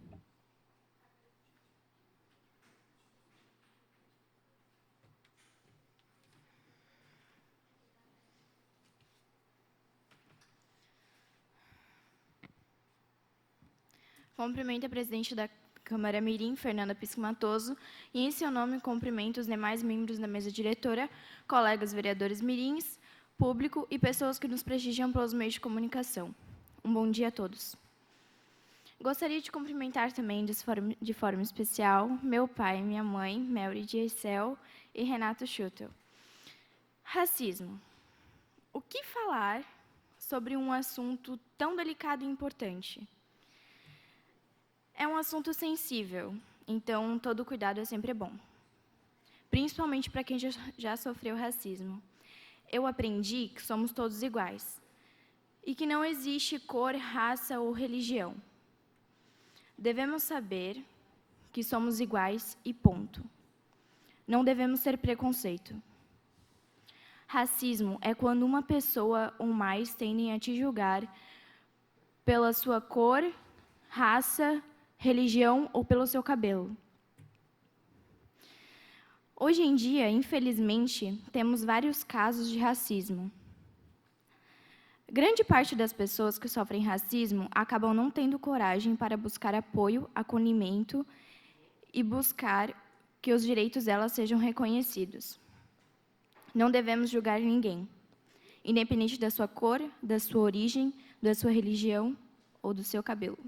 Cumprimento a presidente da Câmara Mirim, Fernanda Piscimatoso, e em seu nome cumprimento os demais membros da mesa diretora, colegas vereadores mirins, público e pessoas que nos prestigiam pelos meios de comunicação. Um bom dia a todos. Gostaria de cumprimentar também de forma especial meu pai e minha mãe, Melry Diecel e Renato Schutel. Racismo. O que falar sobre um assunto tão delicado e importante? É um assunto sensível, então todo cuidado é sempre bom. Principalmente para quem já sofreu racismo. Eu aprendi que somos todos iguais e que não existe cor, raça ou religião. Devemos saber que somos iguais e ponto. Não devemos ter preconceito. Racismo é quando uma pessoa ou mais tendem a te julgar pela sua cor, raça, religião ou pelo seu cabelo. Hoje em dia, infelizmente, temos vários casos de racismo. Grande parte das pessoas que sofrem racismo acabam não tendo coragem para buscar apoio, acolhimento e buscar que os direitos delas sejam reconhecidos. Não devemos julgar ninguém, independente da sua cor, da sua origem, da sua religião ou do seu cabelo.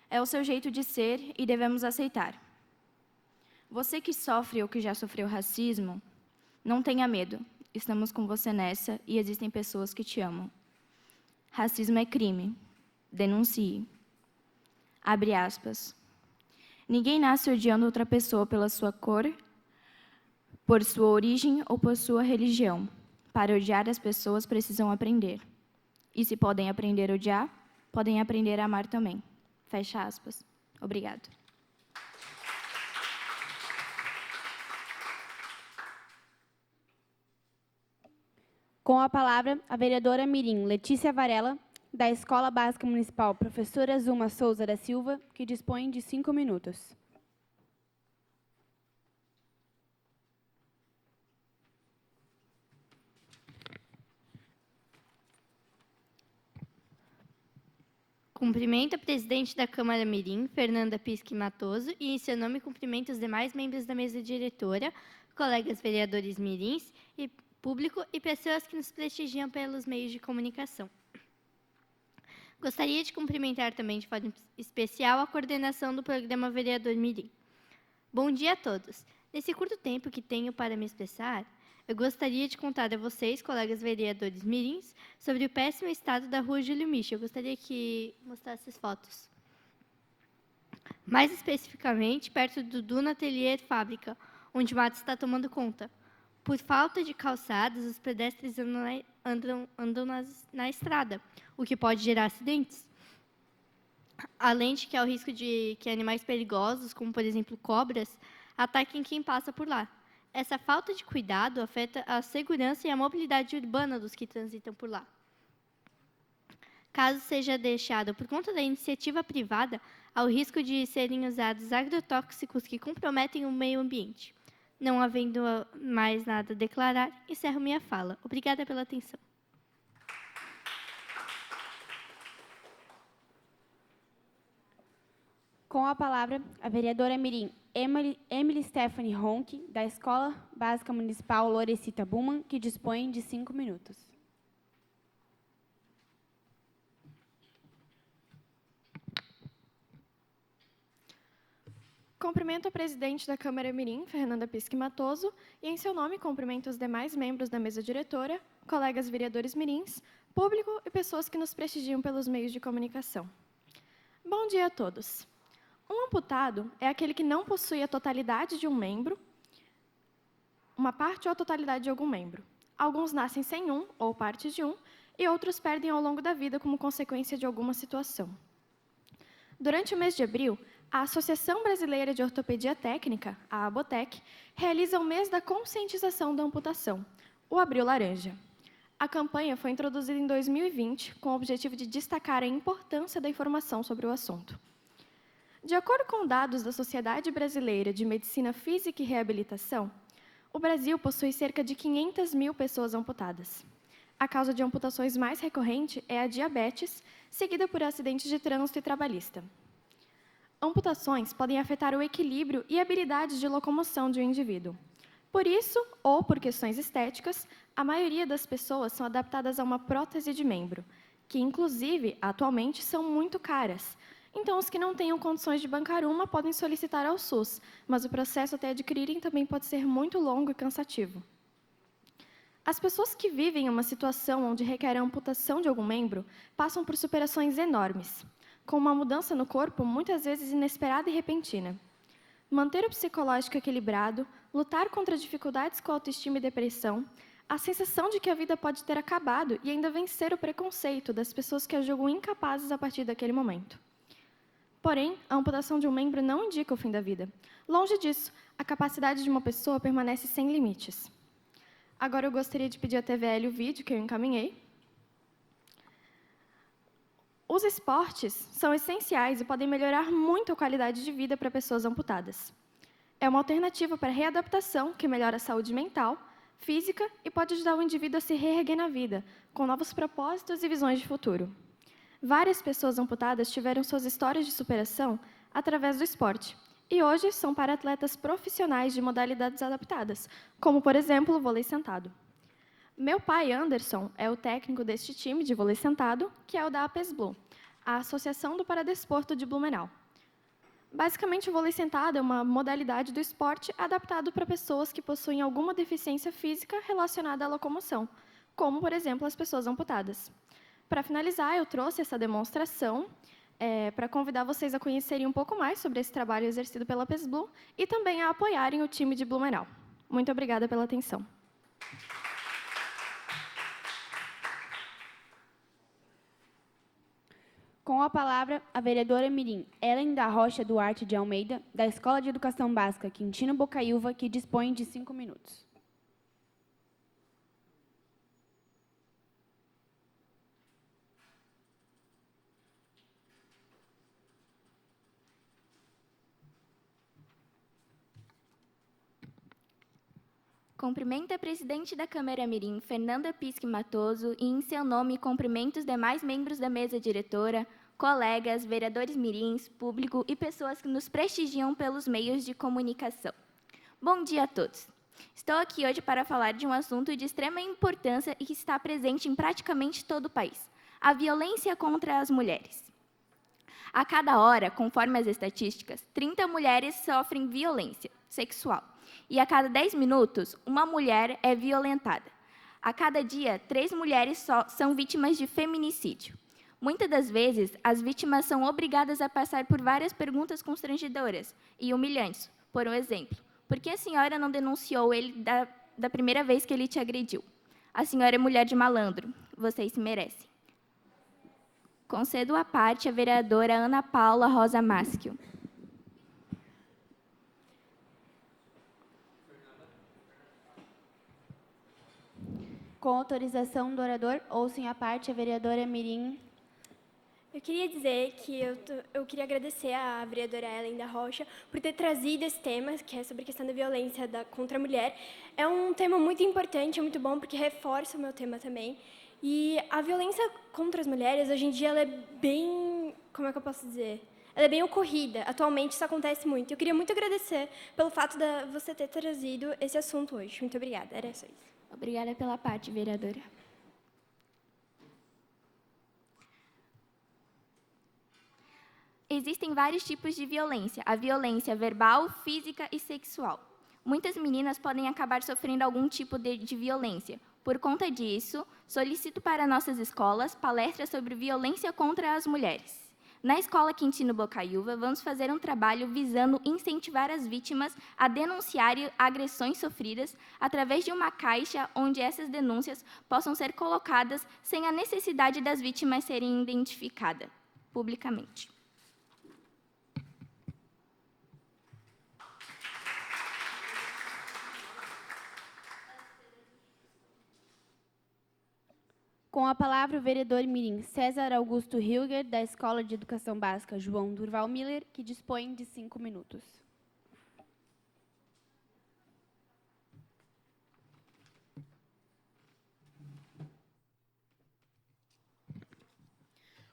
É o seu jeito de ser e devemos aceitar. Você que sofre ou que já sofreu racismo, não tenha medo. Estamos com você nessa e existem pessoas que te amam. Racismo é crime. Denuncie. Abre aspas. Ninguém nasce odiando outra pessoa pela sua cor, por sua origem ou por sua religião. Para odiar, as pessoas precisam aprender. E se podem aprender a odiar, podem aprender a amar também. Fecha aspas. Obrigado. Com a palavra, a vereadora mirim Letícia Varela, da Escola Básica Municipal Professora Zuma Souza da Silva, que dispõe de 5 minutos. Cumprimento a presidente da Câmara Mirim, Fernanda Pisque Matoso, e em seu nome cumprimento os demais membros da mesa diretora, colegas vereadores mirins e público e pessoas que nos prestigiam pelos meios de comunicação. Gostaria de cumprimentar também de forma especial a coordenação do programa Vereador Mirim. Bom dia a todos. Nesse curto tempo que tenho para me expressar, eu gostaria de contar a vocês, colegas vereadores mirins, sobre o péssimo estado da rua Júlio Michel. Eu gostaria que mostrasse as fotos. Mais especificamente, perto do Duna Atelier Fábrica, onde o mato está tomando conta. Por falta de calçadas, os pedestres andam na estrada, o que pode gerar acidentes. Além de que há o risco de que animais perigosos, como, por exemplo, cobras, ataquem quem passa por lá. Essa falta de cuidado afeta a segurança e a mobilidade urbana dos que transitam por lá. Caso seja deixado por conta da iniciativa privada, há o risco de serem usados agrotóxicos que comprometem o meio ambiente. Não havendo mais nada a declarar, encerro minha fala. Obrigada pela atenção. Com a palavra, a vereadora mirim Emily Stephanie Ronck, da Escola Básica Municipal Lorecita Buman, que dispõe de 5 minutos. Cumprimento a presidente da Câmara Mirim, Fernanda Pisque Matoso, e, em seu nome, cumprimento os demais membros da mesa diretora, colegas vereadores mirins, público e pessoas que nos prestigiam pelos meios de comunicação. Bom dia a todos. Um amputado é aquele que não possui a totalidade de um membro, uma parte ou a totalidade de algum membro. Alguns nascem sem um, ou parte de um, e outros perdem ao longo da vida como consequência de alguma situação. Durante o mês de abril, a Associação Brasileira de Ortopedia Técnica, a ABOTEC, realiza o mês da conscientização da amputação, o Abril Laranja. A campanha foi introduzida em 2020 com o objetivo de destacar a importância da informação sobre o assunto. De acordo com dados da Sociedade Brasileira de Medicina Física e Reabilitação, o Brasil possui cerca de 500 mil pessoas amputadas. A causa de amputações mais recorrente é a diabetes, seguida por acidentes de trânsito e trabalhista. Amputações podem afetar o equilíbrio e habilidades de locomoção de um indivíduo. Por isso, ou por questões estéticas, a maioria das pessoas são adaptadas a uma prótese de membro, que, inclusive, atualmente, são muito caras. Então, os que não tenham condições de bancar uma podem solicitar ao SUS, mas o processo até adquirirem também pode ser muito longo e cansativo. As pessoas que vivem em uma situação onde requer a amputação de algum membro passam por superações enormes, com uma mudança no corpo muitas vezes inesperada e repentina. Manter o psicológico equilibrado, lutar contra dificuldades com autoestima e depressão, a sensação de que a vida pode ter acabado e ainda vencer o preconceito das pessoas que a julgam incapazes a partir daquele momento. Porém, a amputação de um membro não indica o fim da vida. Longe disso, a capacidade de uma pessoa permanece sem limites. Agora eu gostaria de pedir à TVL o vídeo que eu encaminhei. Os esportes são essenciais e podem melhorar muito a qualidade de vida para pessoas amputadas. É uma alternativa para a readaptação que melhora a saúde mental, física e pode ajudar o indivíduo a se reerguer na vida, com novos propósitos e visões de futuro. Várias pessoas amputadas tiveram suas histórias de superação através do esporte e hoje são para-atletas profissionais de modalidades adaptadas, como, por exemplo, o vôlei sentado. Meu pai, Anderson, é o técnico deste time de vôlei sentado, que é o da APESBLU, a Associação do Paradesporto de Blumenau. Basicamente, o vôlei sentado é uma modalidade do esporte adaptado para pessoas que possuem alguma deficiência física relacionada à locomoção, como, por exemplo, as pessoas amputadas. Para finalizar, eu trouxe essa demonstração para convidar vocês a conhecerem um pouco mais sobre esse trabalho exercido pela APESBLU e também a apoiarem o time de Blumenau. Muito obrigada pela atenção. Com a palavra, a vereadora mirim Ellen da Rocha Duarte de Almeida, da Escola de Educação Básica Quintino Bocaiúva, que dispõe de 5 minutos. Cumprimento a presidente da Câmara Mirim, Fernanda Pisque Matoso, e, em seu nome, cumprimento os demais membros da mesa diretora, colegas, vereadores mirins, público e pessoas que nos prestigiam pelos meios de comunicação. Bom dia a todos. Estou aqui hoje para falar de um assunto de extrema importância e que está presente em praticamente todo o país: a violência contra as mulheres. A cada hora, conforme as estatísticas, 30 mulheres sofrem violência sexual. E a cada 10 minutos, uma mulher é violentada. A cada dia, 3 mulheres são vítimas de feminicídio. Muitas das vezes, as vítimas são obrigadas a passar por várias perguntas constrangedoras e humilhantes. Por exemplo, por que a senhora não denunciou ele da primeira vez que ele te agrediu? A senhora é mulher de malandro. Vocês se merecem. Concedo a parte a vereadora Ana Paula Rosa Maschio. Com autorização do orador, ouçam a parte a vereadora Mirim. Eu queria dizer que eu queria agradecer à vereadora Ellen da Rocha por ter trazido esse tema, que é sobre a questão da violência contra a mulher. É um tema muito importante, é muito bom, porque reforça o meu tema também. E a violência contra as mulheres, hoje em dia, ela é bem... Como é que eu posso dizer? Ela é bem ocorrida. Atualmente, isso acontece muito. Eu queria muito agradecer pelo fato de você ter trazido esse assunto hoje. Muito obrigada. Era só isso. Obrigada pela parte, vereadora. Existem vários tipos de violência: a violência verbal, física e sexual. Muitas meninas podem acabar sofrendo algum tipo de violência. Por conta disso, solicito para nossas escolas palestras sobre violência contra as mulheres. Na Escola Quintino Bocaiúva, vamos fazer um trabalho visando incentivar as vítimas a denunciarem agressões sofridas através de uma caixa onde essas denúncias possam ser colocadas sem a necessidade das vítimas serem identificadas publicamente. Com a palavra, o vereador mirim César Augusto Hilger, da Escola de Educação Básica João Durval Miller, que dispõe de 5 minutos.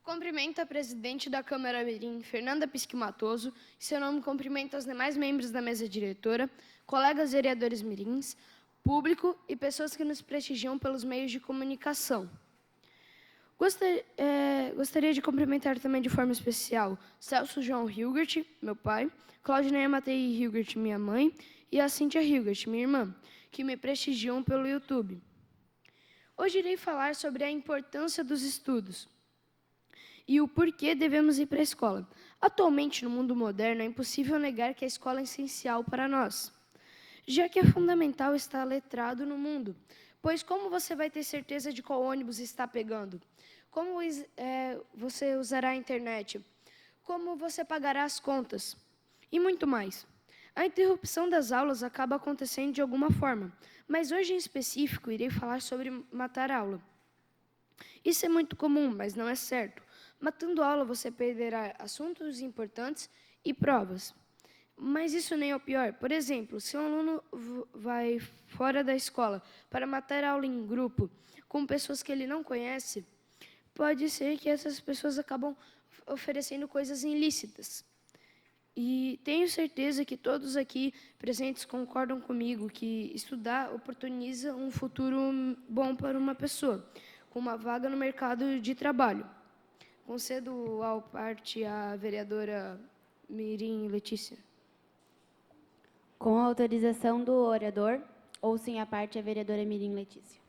Cumprimento a presidente da Câmara Mirim, Fernanda Pisque Matoso, em seu nome cumprimento os demais membros da mesa diretora, colegas vereadores mirins, público e pessoas que nos prestigiam pelos meios de comunicação. Gostaria de cumprimentar também de forma especial Celso João Hilgert, meu pai, Claudineia Matei Hilgert, minha mãe, e a Cíntia Hilgert, minha irmã, que me prestigiam pelo YouTube. Hoje irei falar sobre a importância dos estudos e o porquê devemos ir para a escola. Atualmente, no mundo moderno, é impossível negar que a escola é essencial para nós, já que é fundamental estar letrado no mundo, pois como você vai ter certeza de qual ônibus está pegando? Como você usará a internet? Como você pagará as contas? E muito mais. A interrupção das aulas acaba acontecendo de alguma forma, mas hoje em específico irei falar sobre matar a aula. Isso é muito comum, mas não é certo. Matando a aula você perderá assuntos importantes e provas. Mas isso nem é o pior. Por exemplo, se um aluno vai fora da escola para matar a aula em grupo com pessoas que ele não conhece, pode ser que essas pessoas acabam oferecendo coisas ilícitas. E tenho certeza que todos aqui presentes concordam comigo que estudar oportuniza um futuro bom para uma pessoa, com uma vaga no mercado de trabalho. Concedo a parte à vereadora Mirim Letícia. Com a autorização do orador, ouçam a parte a vereadora Mirim Letícia.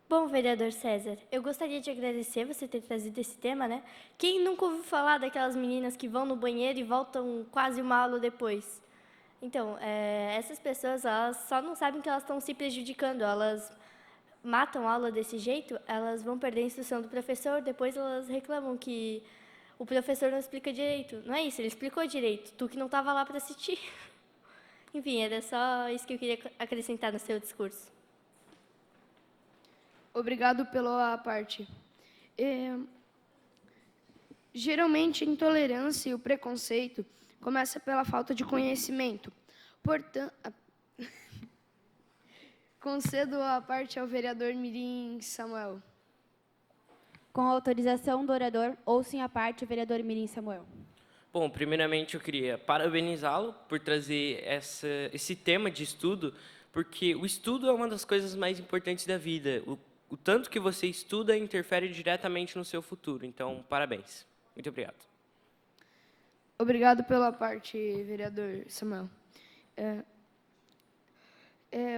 Bom, vereador César, eu gostaria de agradecer você ter trazido esse tema, né? Quem nunca ouviu falar daquelas meninas que vão no banheiro e voltam quase uma aula depois? Então, essas pessoas, elas só não sabem que elas estão se prejudicando, elas matam a aula desse jeito, elas vão perder a instrução do professor, depois elas reclamam que o professor não explica direito. Não é isso, ele explicou direito, tu que não estava lá para assistir. Enfim, era só isso que eu queria acrescentar no seu discurso. Obrigado pela parte. Geralmente, a intolerância e o preconceito começam pela falta de conhecimento. Portanto, concedo a parte ao vereador Mirim Samuel. Com a autorização do orador, ouçam à parte o vereador Mirim Samuel. Bom, primeiramente eu queria parabenizá-lo por trazer esse tema de estudo, porque o estudo é uma das coisas mais importantes da vida. O tanto que você estuda interfere diretamente no seu futuro. Então, parabéns. Muito obrigado. Obrigado pela parte, vereador Samuel.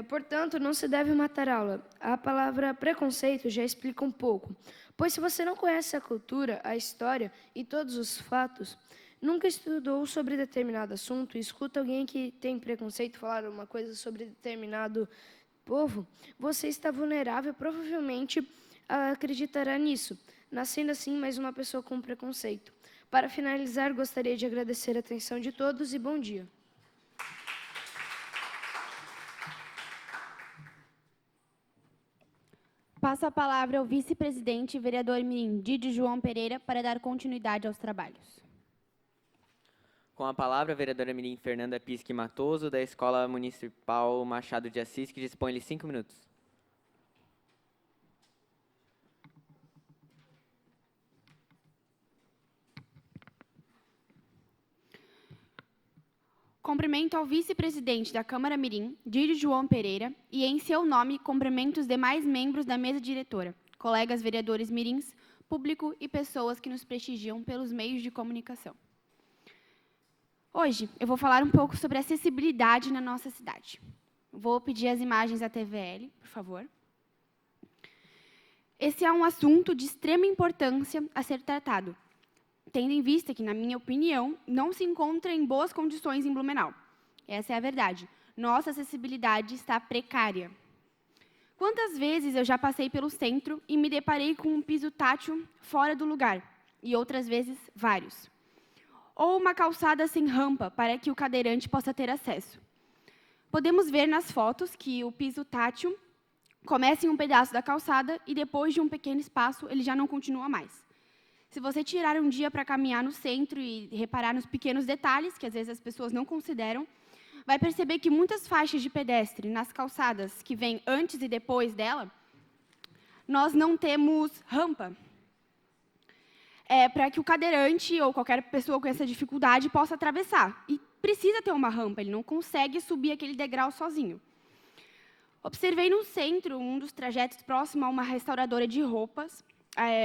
Portanto, não se deve matar a aula. A palavra preconceito já explica um pouco, pois se você não conhece a cultura, a história e todos os fatos, nunca estudou sobre determinado assunto e escuta alguém que tem preconceito falar uma coisa sobre determinado povo, você está vulnerável, provavelmente acreditará nisso, nascendo assim mais uma pessoa com preconceito. Para finalizar, gostaria de agradecer a atenção de todos e bom dia. Passo a palavra ao vice-presidente e vereador Mirim, Didio João Pereira, para dar continuidade aos trabalhos. Com a palavra, a vereadora Mirim Fernanda Pisque Matoso, da Escola Municipal Machado de Assis, que dispõe-lhe 5 minutos. Cumprimento ao vice-presidente da Câmara Mirim, Didio João Pereira, e em seu nome cumprimento os demais membros da mesa diretora, colegas vereadores mirins, público e pessoas que nos prestigiam pelos meios de comunicação. Hoje, eu vou falar um pouco sobre acessibilidade na nossa cidade. Vou pedir as imagens da TVL, por favor. Esse é um assunto de extrema importância a ser tratado, tendo em vista que, na minha opinião, não se encontra em boas condições em Blumenau. Essa é a verdade. Nossa acessibilidade está precária. Quantas vezes eu já passei pelo centro e me deparei com um piso tátil fora do lugar, e outras vezes vários. Ou uma calçada sem rampa para que o cadeirante possa ter acesso. Podemos ver nas fotos que o piso tátil começa em um pedaço da calçada e depois de um pequeno espaço ele já não continua mais. Se você tirar um dia para caminhar no centro e reparar nos pequenos detalhes, que às vezes as pessoas não consideram, vai perceber que muitas faixas de pedestre nas calçadas que vêm antes e depois dela, nós não temos rampa. Para que o cadeirante ou qualquer pessoa com essa dificuldade possa atravessar. E precisa ter uma rampa, ele não consegue subir aquele degrau sozinho. Observei no centro, um dos trajetos próximo a uma restauradora de roupas,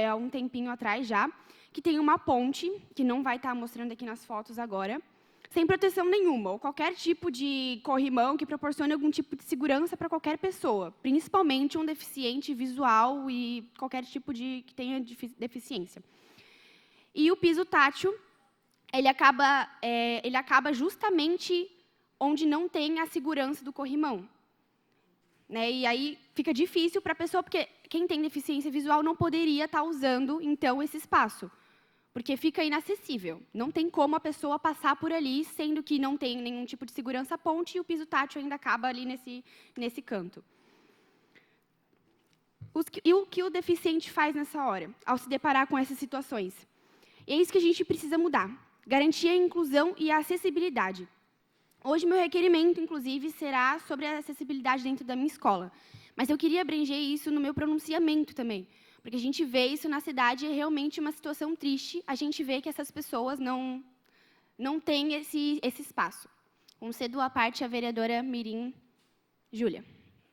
há um tempinho atrás já, que tem uma ponte, que não vai estar mostrando aqui nas fotos agora, sem proteção nenhuma, ou qualquer tipo de corrimão que proporcione algum tipo de segurança para qualquer pessoa, principalmente um deficiente visual e qualquer tipo que tenha deficiência. E o piso tátil, ele acaba justamente onde não tem a segurança do corrimão. E aí fica difícil para a pessoa, porque quem tem deficiência visual não poderia estar usando, então, esse espaço, porque fica inacessível. Não tem como a pessoa passar por ali, sendo que não tem nenhum tipo de segurança ponte e o piso tátil ainda acaba ali nesse canto. E o que o deficiente faz nessa hora, ao se deparar com essas situações? E é isso que a gente precisa mudar. Garantir a inclusão e a acessibilidade. Hoje, meu requerimento, inclusive, será sobre a acessibilidade dentro da minha escola. Mas eu queria abranger isso no meu pronunciamento também, porque a gente vê isso na cidade, é realmente uma situação triste, a gente vê que essas pessoas não têm esse espaço. Concedo a parte à vereadora Mirim Júlia.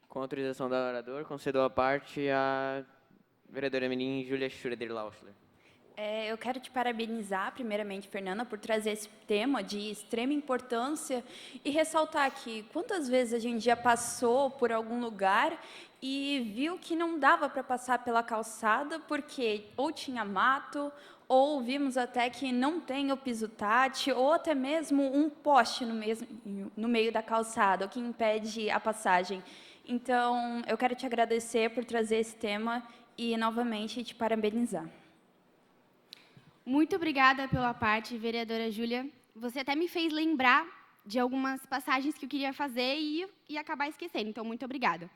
Com autorização do orador, concedo a parte à vereadora Mirim Júlia Schroeder-Lauschler. Eu quero te parabenizar, primeiramente, Fernanda, por trazer esse tema de extrema importância e ressaltar que quantas vezes a gente já passou por algum lugar e viu que não dava para passar pela calçada porque ou tinha mato, ou vimos até que não tem o piso tátil, ou até mesmo um poste no meio da calçada, o que impede a passagem. Então, eu quero te agradecer por trazer esse tema e, novamente, te parabenizar. Muito obrigada pela parte, vereadora Júlia. Você até me fez lembrar de algumas passagens que eu queria fazer e acabar esquecendo, então, muito obrigada.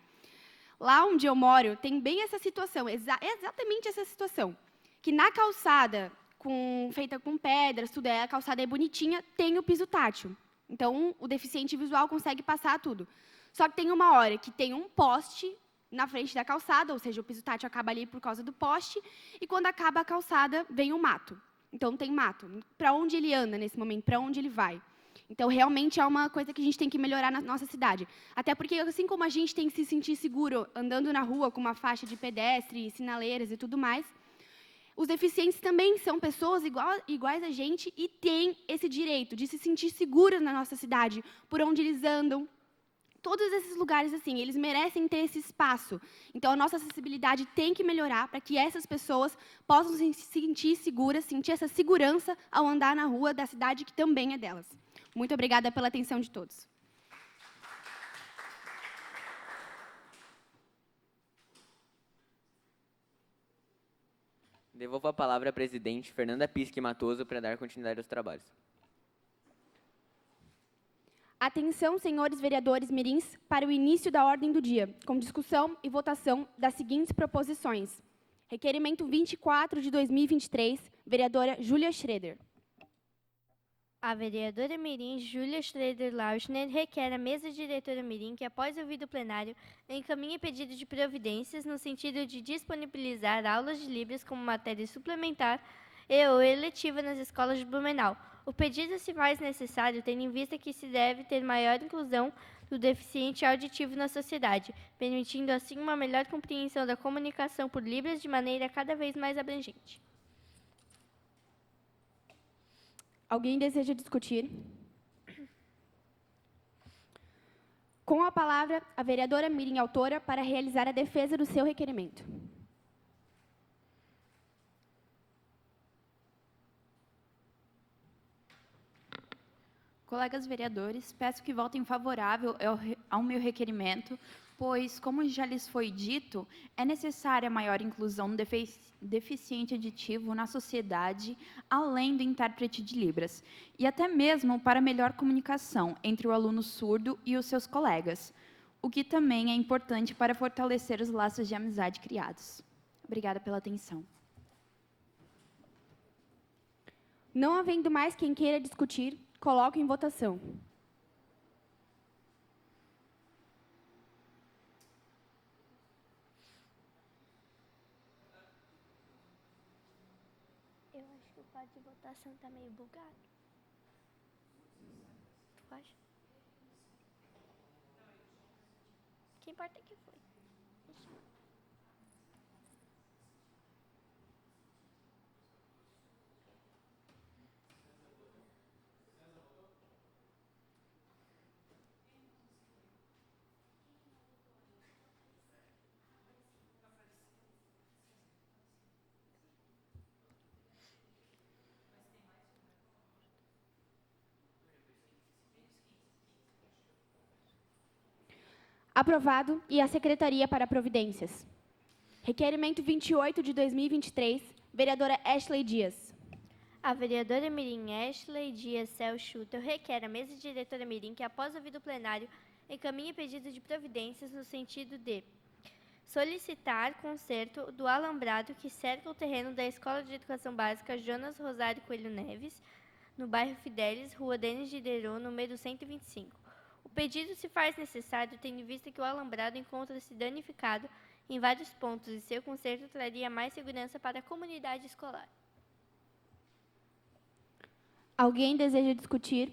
Lá onde eu moro, tem bem essa situação, exatamente essa situação, que na calçada, feita com pedras, a calçada é bonitinha, tem o piso tátil. Então, o deficiente visual consegue passar tudo. Só que tem uma hora que tem um poste na frente da calçada, ou seja, o piso tátil acaba ali por causa do poste, e quando acaba a calçada, vem o mato. Então, tem mato. Para onde ele anda nesse momento? Para onde ele vai? Então, realmente é uma coisa que a gente tem que melhorar na nossa cidade. Até porque, assim como a gente tem que se sentir seguro andando na rua com uma faixa de pedestre, sinaleiras e tudo mais, os deficientes também são pessoas iguais a gente e têm esse direito de se sentir seguros na nossa cidade, por onde eles andam. Todos esses lugares, assim, eles merecem ter esse espaço. Então, a nossa acessibilidade tem que melhorar para que essas pessoas possam se sentir seguras, sentir essa segurança ao andar na rua da cidade que também é delas. Muito obrigada pela atenção de todos. Devolvo a palavra à presidente Fernanda Pisque Matoso para dar continuidade aos trabalhos. Atenção, senhores vereadores mirins, para o início da ordem do dia, com discussão e votação das seguintes proposições. Requerimento 24 de 2023, vereadora Júlia Schroeder. A vereadora mirim Júlia Schroeder Lauschner requer à mesa diretora mirim que, após ouvido o plenário, encaminhe pedido de providências no sentido de disponibilizar aulas de Libras como matéria suplementar e ou eletiva nas escolas de Blumenau. O pedido se faz necessário tendo em vista que se deve ter maior inclusão do deficiente auditivo na sociedade, permitindo assim uma melhor compreensão da comunicação por Libras de maneira cada vez mais abrangente. Alguém deseja discutir? Com a palavra, a vereadora Mirim autora para realizar a defesa do seu requerimento. Colegas vereadores, peço que votem favorável ao meu requerimento, pois, como já lhes foi dito, é necessária maior inclusão do deficiente auditivo na sociedade, além do intérprete de Libras, e até mesmo para melhor comunicação entre o aluno surdo e os seus colegas, o que também é importante para fortalecer os laços de amizade criados. Obrigada pela atenção. Não havendo mais quem queira discutir, coloco em votação. Eu acho que o quadro de votação está meio bugado. Tu acha? O que importa é que foi. Aprovado e a Secretaria para Providências. Requerimento 28 de 2023, vereadora Ashley Dias. A vereadora mirim Ashley Dias Cel Schutter requer à mesa diretora mirim que, após ouvido o plenário, encaminhe pedido de providências no sentido de solicitar conserto do alambrado que cerca o terreno da Escola de Educação Básica Jonas Rosário Coelho Neves, no bairro Fidelis, Rua Denis Diderot, número 125. O pedido se faz necessário tendo em vista que o alambrado encontra-se danificado em vários pontos e seu conserto traria mais segurança para a comunidade escolar. Alguém deseja discutir?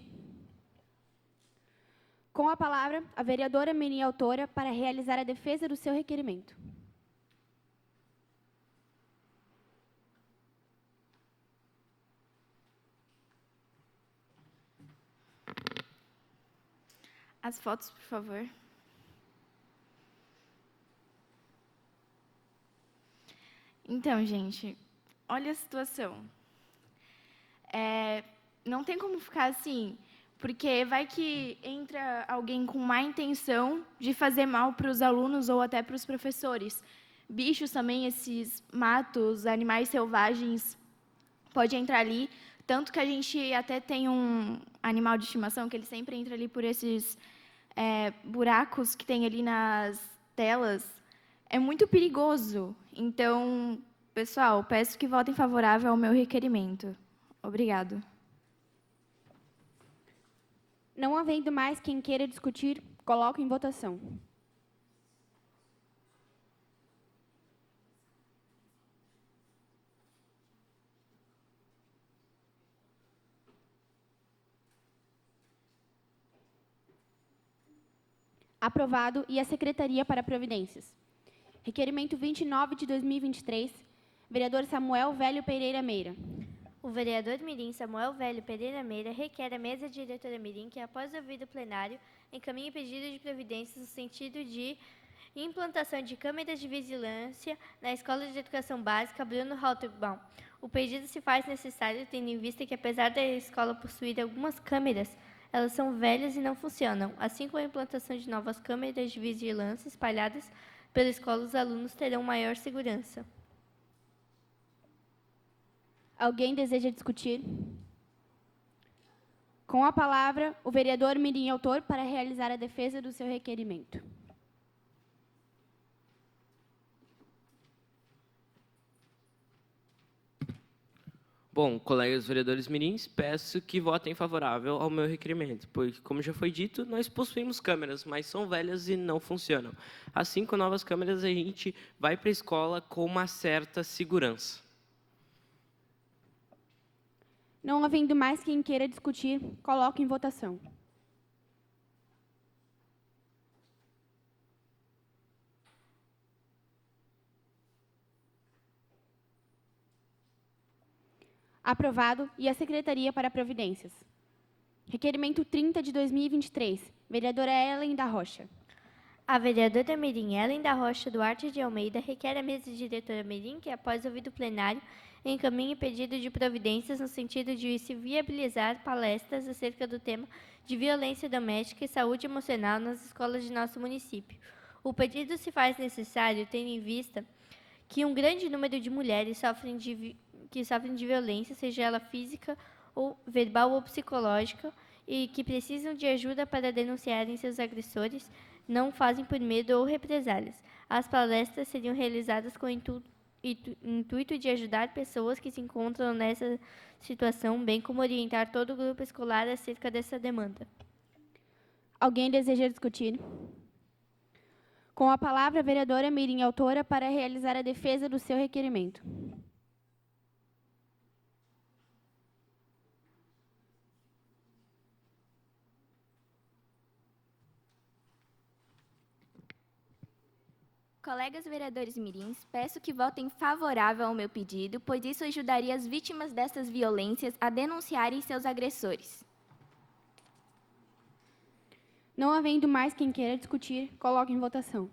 Com a palavra, a vereadora Mirim autora para realizar a defesa do seu requerimento. As fotos, por favor. Então, gente, olha a situação. Não tem como ficar assim, porque vai que entra alguém com má intenção de fazer mal para os alunos ou até para os professores. Bichos também, esses matos, animais selvagens, pode entrar ali. Tanto que a gente até tem um animal de estimação que ele sempre entra ali por esses buracos que tem ali nas telas. É muito perigoso. Então, pessoal, peço que votem favorável ao meu requerimento. Obrigado. Não havendo mais quem queira discutir, coloco em votação. Aprovado. E a Secretaria para Providências. Requerimento 29 de 2023, vereador Samuel Velho Pereira Meira. O vereador mirim Samuel Velho Pereira Meira requer à mesa diretora mirim que, após ouvido o plenário, encaminhe pedido de providências no sentido de implantação de câmeras de vigilância na Escola de Educação Básica Bruno Halterbaum. O pedido se faz necessário tendo em vista que, apesar da escola possuir algumas câmeras, elas são velhas e não funcionam. Assim como a implantação de novas câmeras de vigilância espalhadas pela escola, os alunos terão maior segurança. Alguém deseja discutir? Com a palavra, o vereador mirim autor para realizar a defesa do seu requerimento. Bom, colegas vereadores mirins, peço que votem favorável ao meu requerimento, porque, como já foi dito, nós possuímos câmeras, mas são velhas e não funcionam. Assim, com novas câmeras, a gente vai para a escola com uma certa segurança. Não havendo mais quem queira discutir, coloco em votação. Aprovado. E a Secretaria para Providências. Requerimento 30 de 2023, vereadora Ellen da Rocha. A vereadora mirim Ellen da Rocha Duarte de Almeida requer à mesa diretora mirim que, após ouvido o plenário, encaminhe pedido de providências no sentido de se viabilizar palestras acerca do tema de violência doméstica e saúde emocional nas escolas de nosso município. O pedido se faz necessário tendo em vista que um grande número de mulheres sofrem de violência, seja ela física, ou verbal ou psicológica, e que precisam de ajuda para denunciarem seus agressores, não fazem por medo ou represálias. As palestras seriam realizadas com o intuito de ajudar pessoas que se encontram nessa situação, bem como orientar todo o grupo escolar acerca dessa demanda. Alguém deseja discutir? Com a palavra, a vereadora mirim autora para realizar a defesa do seu requerimento. Colegas vereadores mirins, peço que votem favorável ao meu pedido, pois isso ajudaria as vítimas dessas violências a denunciarem seus agressores. Não havendo mais quem queira discutir, coloco em votação.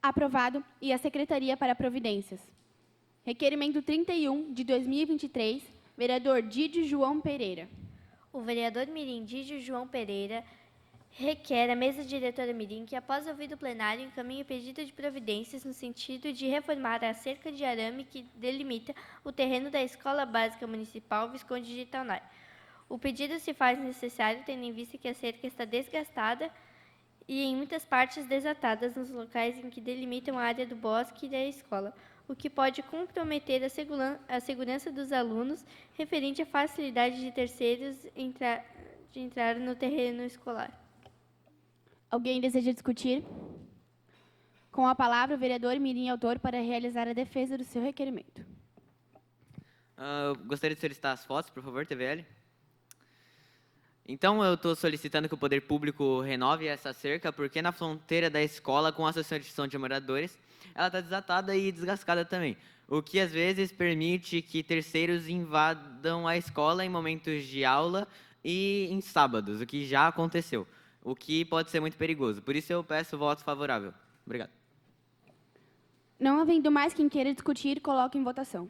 Aprovado. E a Secretaria para Providências. Requerimento 31 de 2023, vereador Didio João Pereira. O vereador mirim Didio João Pereira requer à mesa diretora mirim que, após ouvido o plenário, encaminhe pedido de providências no sentido de reformar a cerca de arame que delimita o terreno da Escola Básica Municipal Visconde de Itaunay. O pedido se faz necessário tendo em vista que a cerca está desgastada e em muitas partes desatadas nos locais em que delimitam a área do bosque e da escola, o que pode comprometer a segurança dos alunos referente à facilidade de terceiros de entrar no terreno escolar. Alguém deseja discutir? Com a palavra, o vereador mirim autor para realizar a defesa do seu requerimento. Gostaria de solicitar as fotos, por favor, TVL. Então, eu estou solicitando que o poder público renove essa cerca, porque na fronteira da escola, com a associação de moradores, ela está desatada e desgastada também, o que às vezes permite que terceiros invadam a escola em momentos de aula e em sábados, o que já aconteceu, o que pode ser muito perigoso. Por isso, eu peço voto favorável. Obrigado. Não havendo mais quem queira discutir, coloco em votação.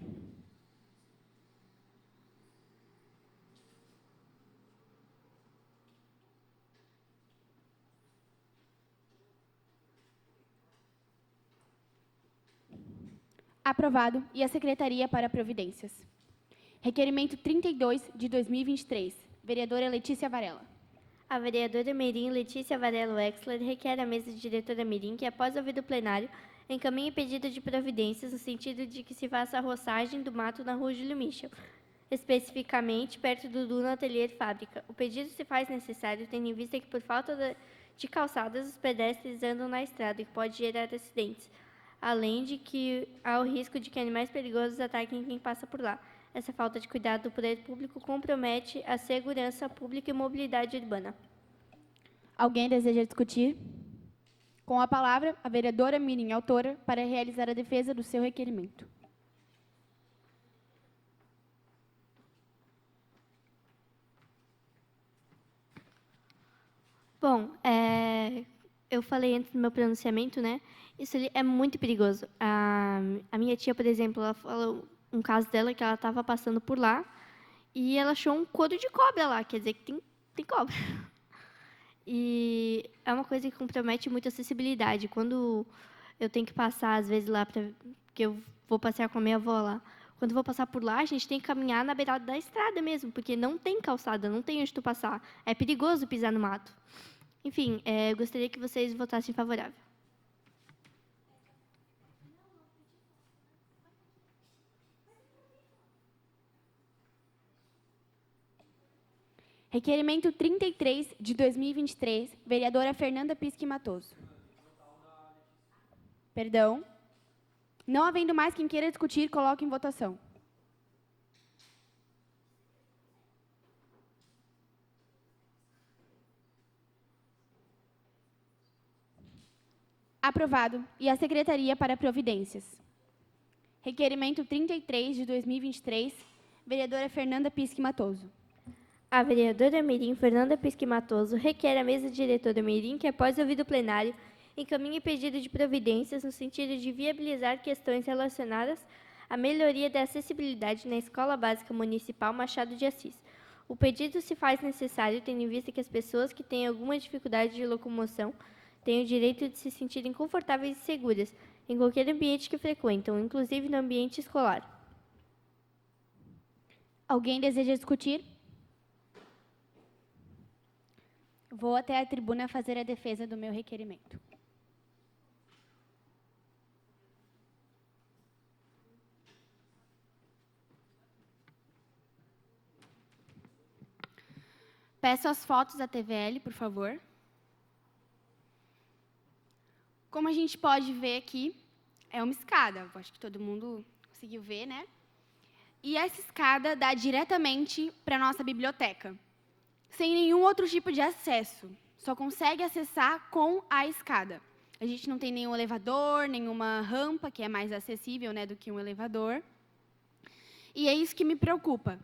Aprovado. E a Secretaria para Providências. Requerimento 32 de 2023, vereadora Letícia Varela. A vereadora Mirim Letícia Varelo Wexler requer à mesa diretora Mirim que, após ouvido o plenário, encaminhe pedido de providências no sentido de que se faça a roçagem do mato na rua Júlio Michel, especificamente perto do Duna Atelier Fábrica. O pedido se faz necessário tendo em vista que, por falta de calçadas, os pedestres andam na estrada, o que pode gerar acidentes, além de que há o risco de que animais perigosos ataquem quem passa por lá. Essa falta de cuidado do poder público compromete a segurança pública e mobilidade urbana. Alguém deseja discutir? Com a palavra, a vereadora Mirim, autora, para realizar a defesa do seu requerimento. Bom, eu falei antes do meu pronunciamento, né? Isso ali é muito perigoso. A minha tia, por exemplo, ela falou um caso dela que ela estava passando por lá e ela achou um couro de cobra lá, quer dizer que tem cobra. E é uma coisa que compromete muito a acessibilidade. Quando eu tenho que passar, às vezes, lá, porque eu vou passear com a minha avó lá, quando eu vou passar por lá, a gente tem que caminhar na beirada da estrada mesmo, porque não tem calçada, não tem onde tu passar. É perigoso pisar no mato. Enfim, eu gostaria que vocês votassem favorável. Requerimento 33, de 2023, vereadora Fernanda Pisque Matoso. Perdão. Não havendo mais quem queira discutir, coloque em votação. Aprovado. E a Secretaria para Providências. Requerimento 33, de 2023, vereadora Fernanda Pisque Matoso. A vereadora Mirim Fernanda Pisque Matoso requer à mesa diretora Mirim que, após ouvido plenário, encaminhe pedido de providências no sentido de viabilizar questões relacionadas à melhoria da acessibilidade na Escola Básica Municipal Machado de Assis. O pedido se faz necessário tendo em vista que as pessoas que têm alguma dificuldade de locomoção têm o direito de se sentirem confortáveis e seguras em qualquer ambiente que frequentam, inclusive no ambiente escolar. Alguém deseja discutir? Vou até a tribuna fazer a defesa do meu requerimento. Peço as fotos da TVL, por favor. Como a gente pode ver aqui, é uma escada. Acho que todo mundo conseguiu ver, né? E essa escada dá diretamente para a nossa biblioteca, sem nenhum outro tipo de acesso. Só consegue acessar com a escada. A gente não tem nenhum elevador, nenhuma rampa, que é mais acessível, né, do que um elevador. E é isso que me preocupa.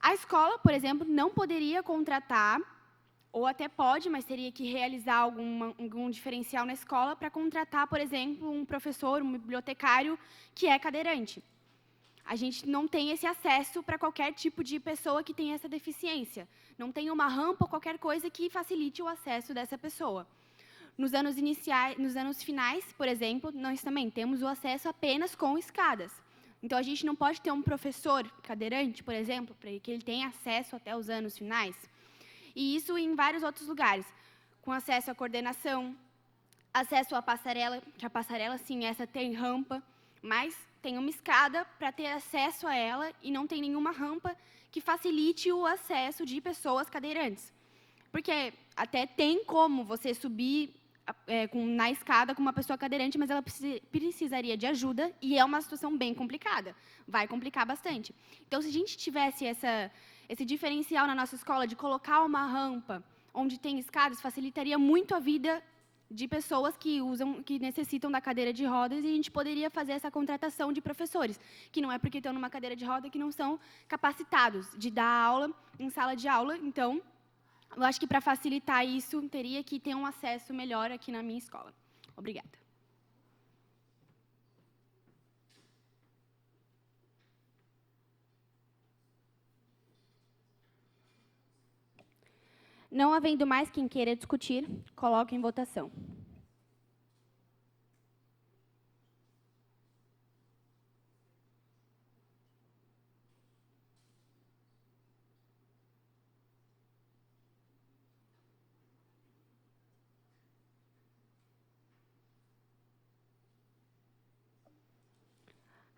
A escola, por exemplo, não poderia contratar, ou até pode, mas teria que realizar algum diferencial na escola para contratar, por exemplo, um professor, um bibliotecário que é cadeirante. A gente não tem esse acesso para qualquer tipo de pessoa que tem essa deficiência. Não tem uma rampa ou qualquer coisa que facilite o acesso dessa pessoa. Nos anos finais, por exemplo, nós também temos o acesso apenas com escadas. Então, a gente não pode ter um professor cadeirante, por exemplo, para que ele tenha acesso até os anos finais. E isso em vários outros lugares, com acesso à coordenação, acesso à passarela, que a passarela, sim, essa tem rampa, mas tem uma escada para ter acesso a ela e não tem nenhuma rampa que facilite o acesso de pessoas cadeirantes. Porque até tem como você subir na escada com uma pessoa cadeirante, mas ela precisaria de ajuda e é uma situação bem complicada. Vai complicar bastante. Então, se a gente tivesse esse diferencial na nossa escola de colocar uma rampa onde tem escadas, facilitaria muito a vida de pessoas que necessitam da cadeira de rodas, e a gente poderia fazer essa contratação de professores, que não é porque estão numa cadeira de roda que não são capacitados de dar aula em sala de aula. Então, eu acho que, para facilitar isso, teria que ter um acesso melhor aqui na minha escola. Obrigada. Não havendo mais quem queira discutir, coloco em votação.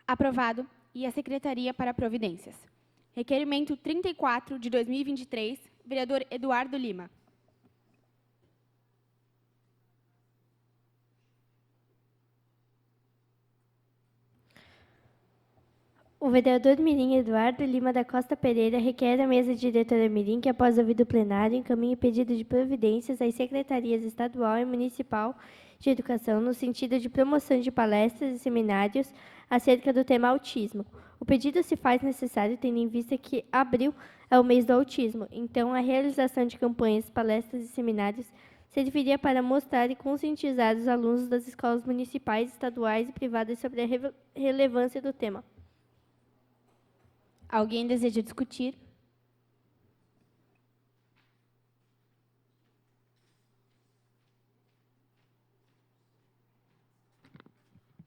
Aprovado. E a Secretaria para Providências. Requerimento 34 de 2023, vereador Eduardo Lima. O vereador mirim Eduardo Lima da Costa Pereira requer à mesa diretora mirim que, após ouvido o plenário, encaminhe pedido de providências às secretarias estadual e municipal de educação no sentido de promoção de palestras e seminários acerca do tema autismo. O pedido se faz necessário tendo em vista que abril é o mês do autismo, então a realização de campanhas, palestras e seminários serviria para mostrar e conscientizar os alunos das escolas municipais, estaduais e privadas sobre a relevância do tema. Alguém deseja discutir?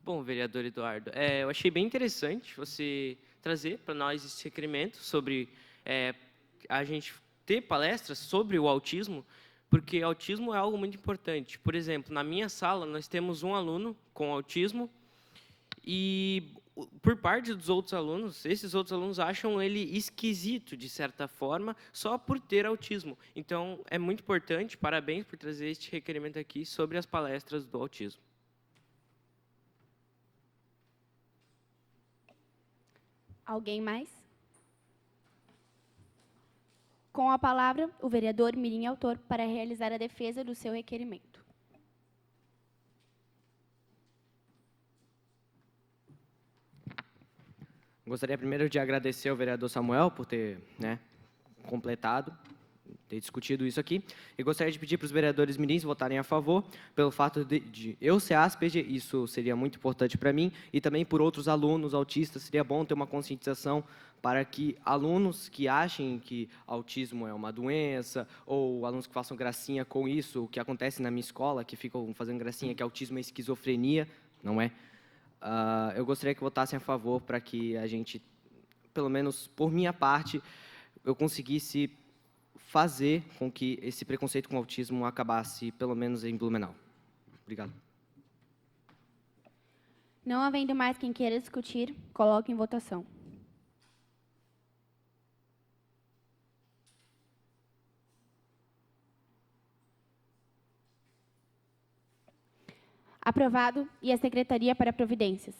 Bom, vereador Eduardo, eu achei bem interessante você trazer para nós esse requerimento sobre a gente ter palestras sobre o autismo, porque autismo é algo muito importante. Por exemplo, na minha sala, nós temos um aluno com autismo e, por parte dos outros alunos, esses outros alunos acham ele esquisito, de certa forma, só por ter autismo. Então, é muito importante, parabéns por trazer este requerimento aqui sobre as palestras do autismo. Alguém mais? Com a palavra, o vereador mirim autor para realizar a defesa do seu requerimento. Gostaria primeiro de agradecer ao vereador Samuel por ter completado, ter discutido isso aqui. E gostaria de pedir para os vereadores mirins votarem a favor, pelo fato de eu ser Asperger, isso seria muito importante para mim, e também por outros alunos autistas, seria bom ter uma conscientização para que alunos que achem que autismo é uma doença, ou alunos que façam gracinha com isso, o que acontece na minha escola, que ficam fazendo gracinha que autismo é esquizofrenia, não é? Eu gostaria que votassem a favor para que a gente, pelo menos por minha parte, eu conseguisse fazer com que esse preconceito com autismo acabasse, pelo menos em Blumenau. Obrigado. Não havendo mais quem queira discutir, coloque em votação. Aprovado. E a Secretaria para Providências.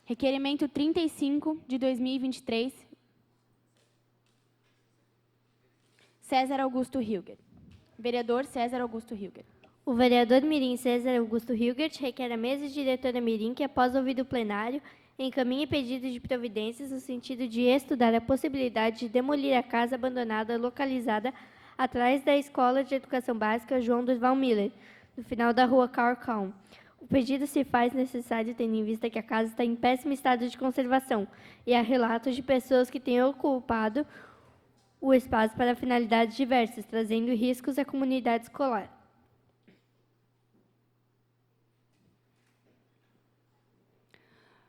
Requerimento 35 de 2023. César Augusto Hilger. Vereador César Augusto Hilger. O vereador mirim César Augusto Hilgert requer à mesa diretora mirim que, após ouvido o plenário, encaminhe pedido de providências no sentido de estudar a possibilidade de demolir a casa abandonada localizada atrás da Escola de Educação Básica João Durval Miller, no final da rua Carl Calm. O pedido se faz necessário tendo em vista que a casa está em péssimo estado de conservação e há relatos de pessoas que têm ocupado o espaço para finalidades diversas, trazendo riscos à comunidade escolar.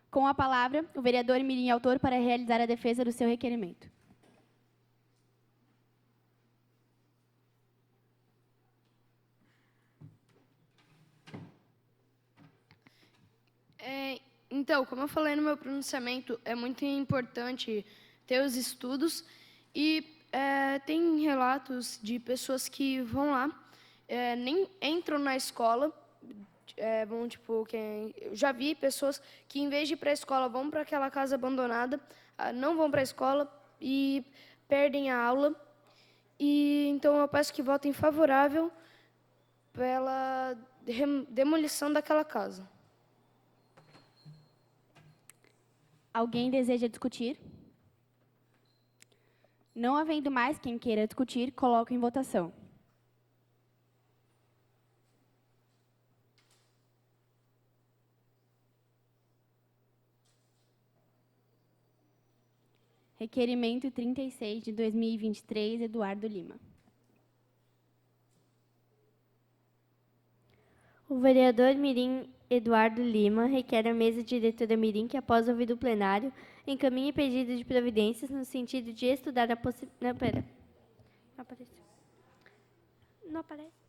Com a palavra, o vereador mirim autor para realizar a defesa do seu requerimento. Então, como eu falei no meu pronunciamento, é muito importante ter os estudos e tem relatos de pessoas que vão lá, nem entram na escola, eu já vi pessoas que, em vez de ir para a escola, vão para aquela casa abandonada, não vão para a escola e perdem a aula. E então eu peço que votem favorável pela demolição daquela casa. Alguém deseja discutir? Não havendo mais quem queira discutir, coloco em votação. Requerimento 36 de 2023, Eduardo Lima. O vereador mirim Eduardo Lima requer à mesa diretora mirim que, após ouvido o plenário, encaminhe pedido de providências no sentido de estudar a possibilidade... Não, pera. Não apareceu. Não aparece.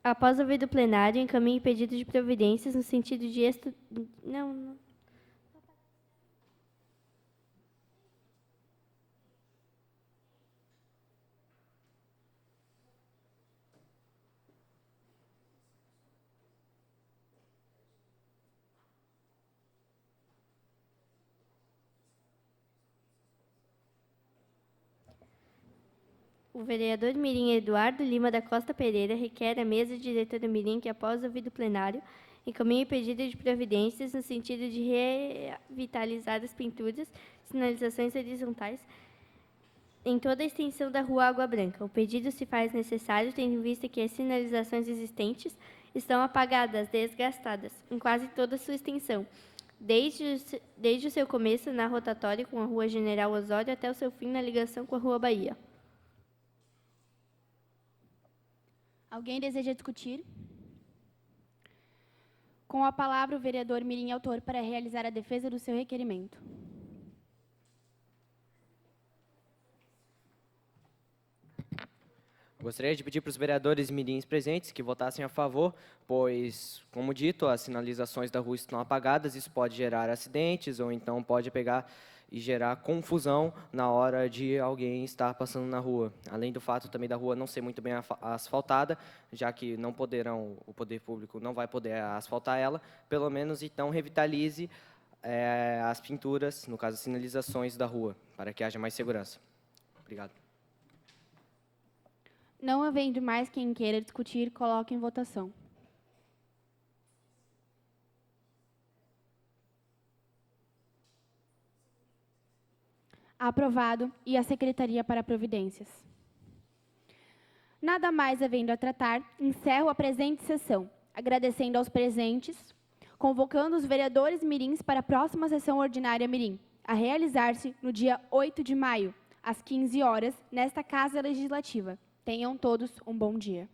Após ouvido o plenário, encaminhe pedido de providências no sentido de O vereador mirim Eduardo Lima da Costa Pereira requer à mesa diretora mirim que, após ouvido plenário, encaminhe pedido de providências no sentido de revitalizar as pinturas, sinalizações horizontais em toda a extensão da Rua Água Branca. O pedido se faz necessário, tendo em vista que as sinalizações existentes estão apagadas, desgastadas, em quase toda a sua extensão, desde o seu começo na rotatória com a Rua General Osório até o seu fim na ligação com a Rua Bahia. Alguém deseja discutir? Com a palavra, o vereador mirim autor para realizar a defesa do seu requerimento. Gostaria de pedir para os vereadores mirins presentes que votassem a favor, pois, como dito, as sinalizações da rua estão apagadas, isso pode gerar acidentes ou então pode pegar e gerar confusão na hora de alguém estar passando na rua. Além do fato também da rua não ser muito bem asfaltada, já que não poderão, o poder público não vai poder asfaltar ela, pelo menos então revitalize as pinturas, no caso as sinalizações da rua, para que haja mais segurança. Obrigado. Não havendo mais quem queira discutir, coloque em votação. Aprovado. E a Secretaria para Providências. Nada mais havendo a tratar, encerro a presente sessão, agradecendo aos presentes, convocando os vereadores mirins para a próxima sessão ordinária mirim, a realizar-se no dia 8 de maio, às 15 horas, nesta Casa Legislativa. Tenham todos um bom dia.